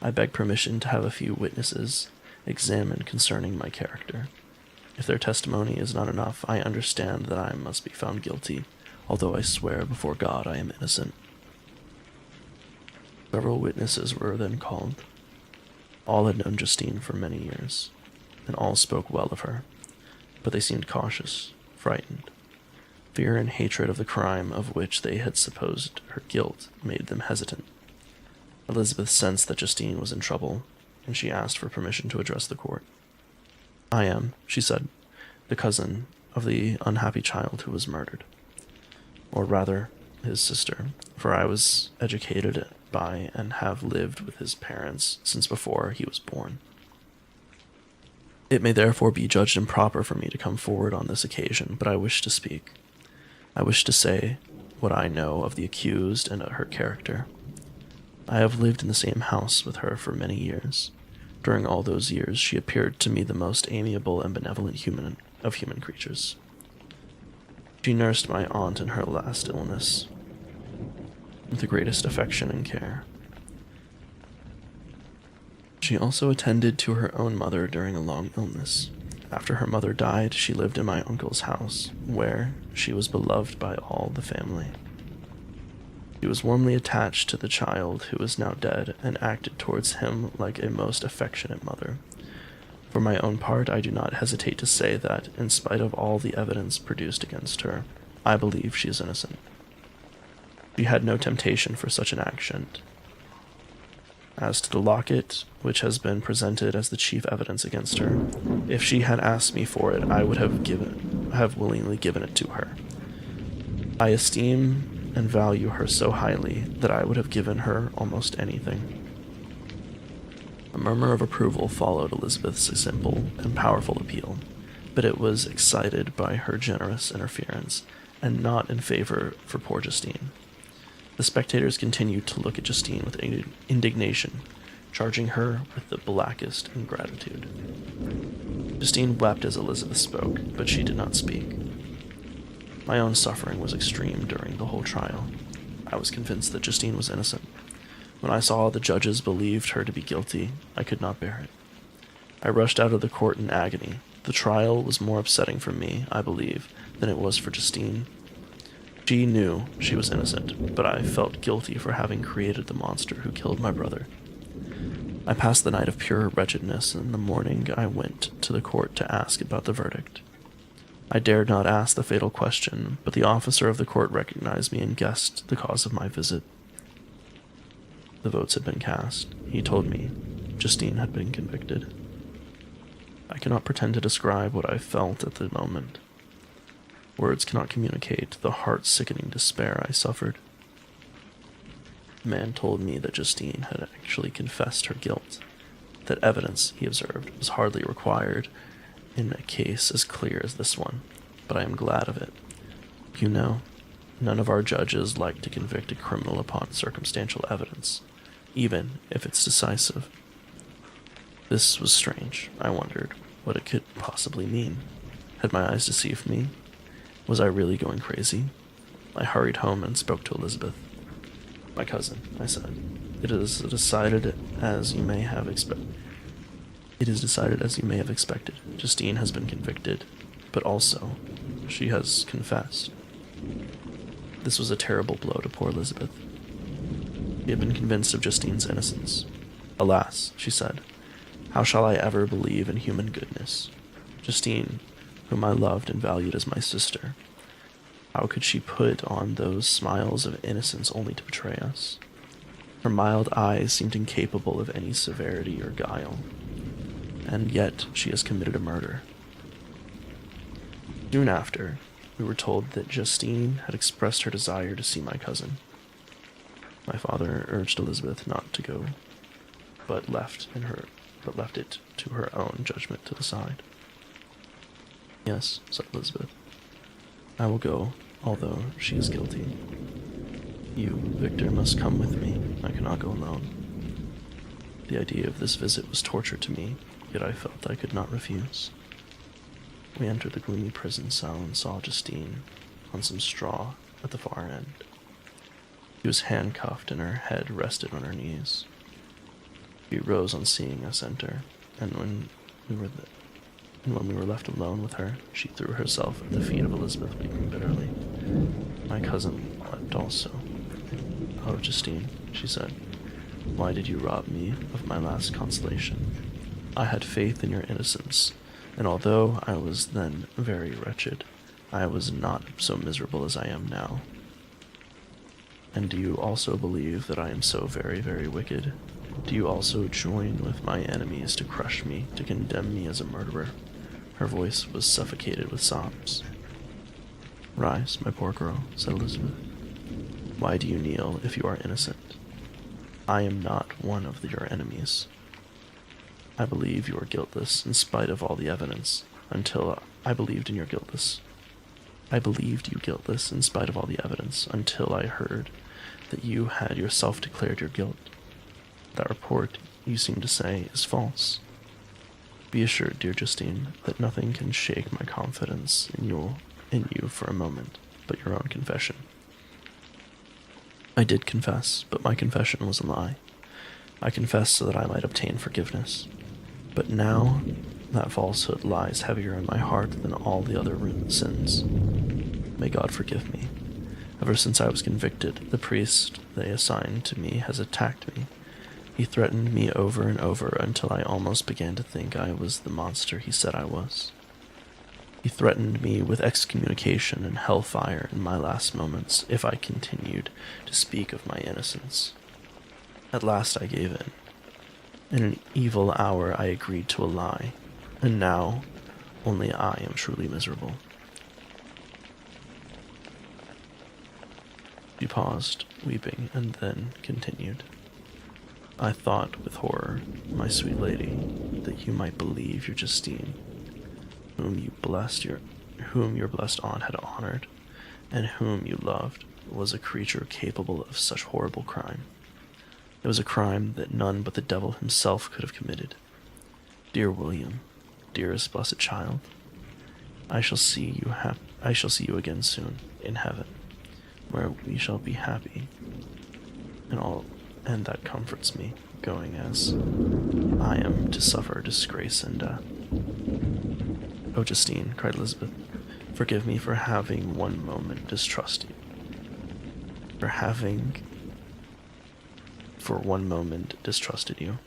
Speaker 1: I beg permission to have a few witnesses examined concerning my character. If their testimony is not enough, I understand that I must be found guilty, although I swear before God I am innocent. Several witnesses were then called. All had known Justine for many years, and all spoke well of her, but they seemed cautious, frightened. Fear and hatred of the crime of which they had supposed her guilt made them hesitant. Elizabeth sensed that Justine was in trouble, and she asked for permission to address the court. "I am," she said, "the cousin of the unhappy child who was murdered. Or rather, his sister, for I was educated by and have lived with his parents since before he was born. It may therefore be judged improper for me to come forward on this occasion, but I wish to speak. I wish to say what I know of the accused and of her character. I have lived in the same house with her for many years. During all those years, she appeared to me the most amiable and benevolent of human creatures. She nursed my aunt in her last illness with the greatest affection and care. She also attended to her own mother during a long illness. After her mother died, she lived in my uncle's house, where she was beloved by all the family. She was warmly attached to the child who is now dead, and acted towards him like a most affectionate mother. For my own part, I do not hesitate to say that, in spite of all the evidence produced against her, I believe she is innocent. She had no temptation for such an action. As to the locket, which has been presented as the chief evidence against her, if she had asked me for it, I would have willingly given it to her. I esteem and value her so highly that I would have given her almost anything." A murmur of approval followed Elizabeth's simple and powerful appeal, but it was excited by her generous interference, and not in favor for poor Justine. The spectators continued to look at Justine with indignation, charging her with the blackest ingratitude. Justine wept as Elizabeth spoke, but she did not speak. My own suffering was extreme during the whole trial. I was convinced that Justine was innocent. When I saw the judges believed her to be guilty, I could not bear it. I rushed out of the court in agony. The trial was more upsetting for me, I believe, than it was for Justine. She knew she was innocent, but I felt guilty for having created the monster who killed my brother. I passed the night of pure wretchedness, and in the morning I went to the court to ask about the verdict. I dared not ask the fatal question, but the officer of the court recognized me and guessed the cause of my visit. The votes had been cast. He told me Justine had been convicted. I cannot pretend to describe what I felt at the moment. Words cannot communicate the heart-sickening despair I suffered. The man told me that Justine had actually confessed her guilt, that evidence, he observed, was hardly required in a case as clear as this one, but I am glad of it. You know, none of our judges like to convict a criminal upon circumstantial evidence, even if it's decisive. This was strange. I wondered what it could possibly mean. Had my eyes deceived me? Was I really going crazy? I hurried home and spoke to Elizabeth. "My cousin," I said, It is decided as you may have expected. Justine has been convicted, but also she has confessed." This was a terrible blow to poor Elizabeth. She had been convinced of Justine's innocence. "Alas," she said, "how shall I ever believe in human goodness? Justine, whom I loved and valued as my sister, how could she put on those smiles of innocence only to betray us? Her mild eyes seemed incapable of any severity or guile, and yet she has committed a murder." Soon after, we were told that Justine had expressed her desire to see my cousin. My father urged Elizabeth not to go, but left it to her own judgment to decide. "Yes," said Elizabeth, "I will go, although she is guilty. You, Victor, must come with me. I cannot go alone." The idea of this visit was torture to me, yet I felt I could not refuse. We entered the gloomy prison cell and saw Justine on some straw at the far end. She was handcuffed and her head rested on her knees. She rose on seeing us enter, and when we were left alone with her, she threw herself at the feet of Elizabeth, weeping bitterly. My cousin wept also. "Oh, Justine," she said, "why did you rob me of my last consolation? I had faith in your innocence, and although I was then very wretched, I was not so miserable as I am now. And do you also believe that I am so very, very wicked? Do you also join with my enemies to crush me, to condemn me as a murderer?" Her voice was suffocated with sobs. "Rise, my poor girl," said Elizabeth. "Why do you kneel if you are innocent? I am not one of your enemies. I believe you are guiltless in spite of all the evidence, until I believed in your guiltless. I believed you guiltless in spite of all the evidence, until I heard that you had yourself declared your guilt. That report, you seem to say, is false. Be assured, dear Justine, that nothing can shake my confidence in you for a moment, but your own confession. I did confess, but my confession was a lie. I confessed so that I might obtain forgiveness. But now that falsehood lies heavier in my heart than all the other sins. May God forgive me. Ever since I was convicted, the priest they assigned to me has attacked me. He threatened me over and over until I almost began to think I was the monster he said I was. He threatened me with excommunication and hellfire in my last moments if I continued to speak of my innocence. At last I gave in. In an evil hour I agreed to a lie, and now only I am truly miserable." She paused, weeping, and then continued. "I thought with horror, my sweet lady, that you might believe your Justine, whom your blessed aunt had honored, and whom you loved, was a creature capable of such horrible crime. It was a crime that none but the devil himself could have committed. Dear William, dearest blessed child, I shall see you again soon, in heaven, where we shall be happy, and that comforts me, going as I am to suffer disgrace and death." "Oh, Justine," cried Elizabeth, "forgive me for having one moment distrusted you. For one moment distrusted you.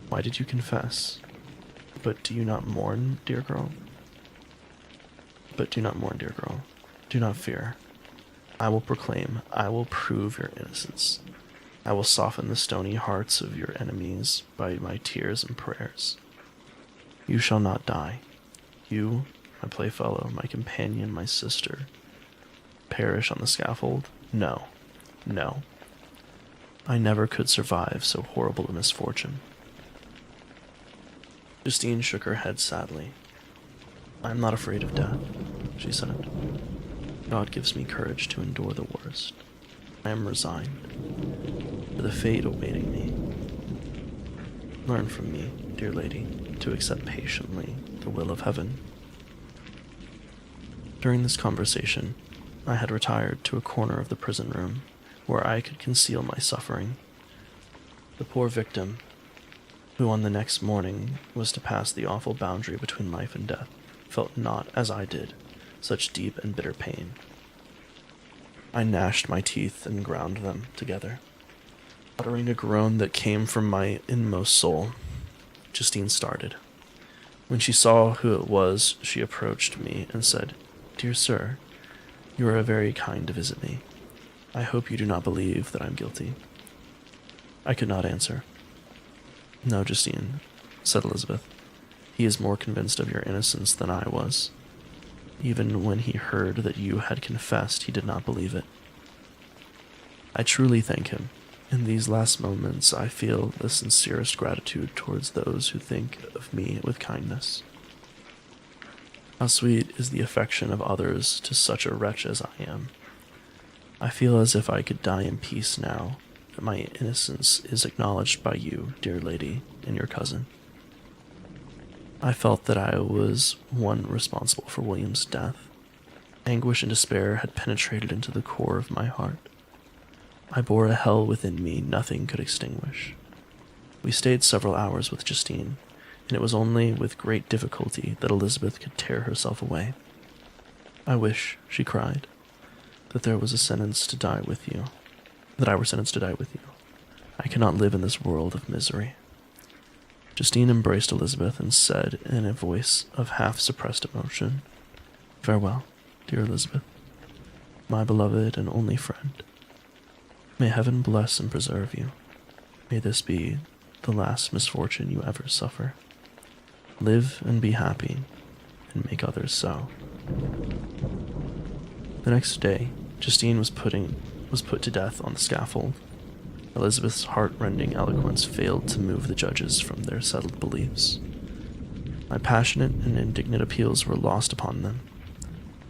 Speaker 1: Why did you confess? But do not mourn, dear girl. Do not fear. I will prove your innocence. I will soften the stony hearts of your enemies by my tears and prayers. You shall not die. You, my playfellow, my companion, my sister, perish on the scaffold? No, no. I never could survive so horrible a misfortune." Justine shook her head sadly. "I am not afraid of death," she said. "God gives me courage to endure the worst. I am resigned to the fate awaiting me. Learn from me, dear lady, to accept patiently the will of heaven." During this conversation, I had retired to a corner of the prison room, where I could conceal my suffering. The poor victim, who on the next morning was to pass the awful boundary between life and death, felt not, as I did, such deep and bitter pain. I gnashed my teeth and ground them together, uttering a groan that came from my inmost soul. Justine started. When she saw who it was, she approached me and said, "Dear sir, you are very kind to visit me. I hope you do not believe that I am guilty." I could not answer. "No, Justine," said Elizabeth. "He is more convinced of your innocence than I was. Even when he heard that you had confessed, he did not believe it. I truly thank him. In these last moments, I feel the sincerest gratitude towards those who think of me with kindness. How sweet is the affection of others to such a wretch as I am. I feel as if I could die in peace now that my innocence is acknowledged by you, dear lady, and your cousin. I felt that I was one responsible for William's death. Anguish and despair had penetrated into the core of my heart. I bore a hell within me nothing could extinguish. We stayed several hours with Justine, and it was only with great difficulty that Elizabeth could tear herself away. I wish, she cried, that there was a sentence to die with you, that I were sentenced to die with you. I cannot live in this world of misery. Justine embraced Elizabeth and said in a voice of half-suppressed emotion, "Farewell, dear Elizabeth, my beloved and only friend. May heaven bless and preserve you. May this be the last misfortune you ever suffer. Live and be happy, and make others so." The next day, Justine was put to death on the scaffold. Elizabeth's heart-rending eloquence failed to move the judges from their settled beliefs. My passionate and indignant appeals were lost upon them.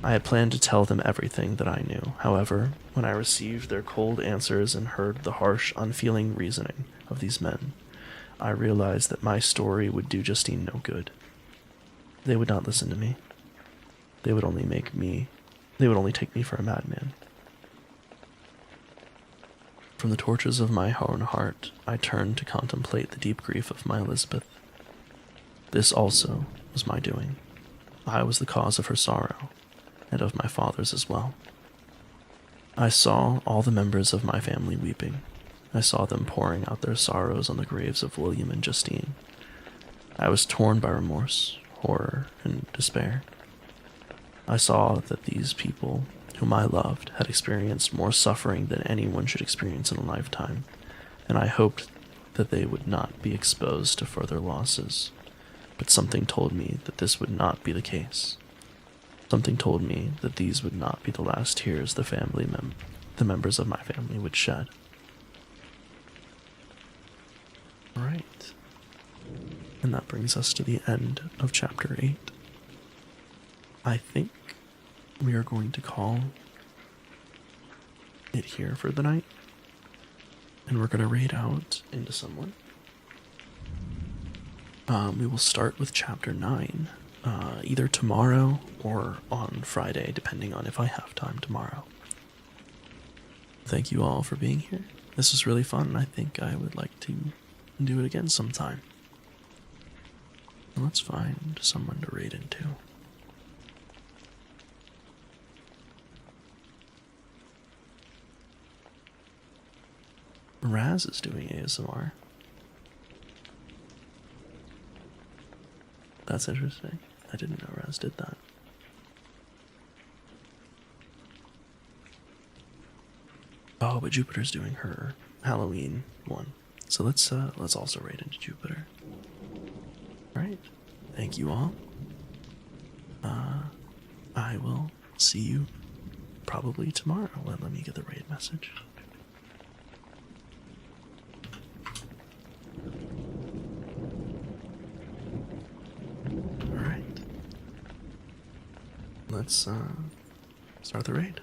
Speaker 1: I had planned to tell them everything that I knew. However, when I received their cold answers and heard the harsh, unfeeling reasoning of these men, I realized that my story would do Justine no good. They would not listen to me. They would only take me for a madman. From the tortures of my own heart, I turned to contemplate the deep grief of my Elizabeth. This also was my doing. I was the cause of her sorrow, and of my father's as well. I saw all the members of my family weeping. I saw them pouring out their sorrows on the graves of William and Justine. I was torn by remorse, horror, and despair. I saw that these people, whom I loved, had experienced more suffering than anyone should experience in a lifetime, and I hoped that they would not be exposed to further losses. But something told me that this would not be the case. Something told me that these would not be the last tears the members of my family would shed. Alright. And that brings us to the end of chapter 8. I think we are going to call it here for the night. And we're going to raid out into someone. We will start with chapter 9, either tomorrow or on Friday, depending on if I have time tomorrow. Thank you all for being here. This was really fun, and I think I would like to do it again sometime. Let's find someone to raid into. Raz is doing ASMR. That's interesting. I didn't know Raz did that. Oh, but Jupiter's doing her Halloween one. So let's also raid into Jupiter. Alright. Thank you all. I will see you probably tomorrow. Let me get the raid message. Alright. Let's start the raid.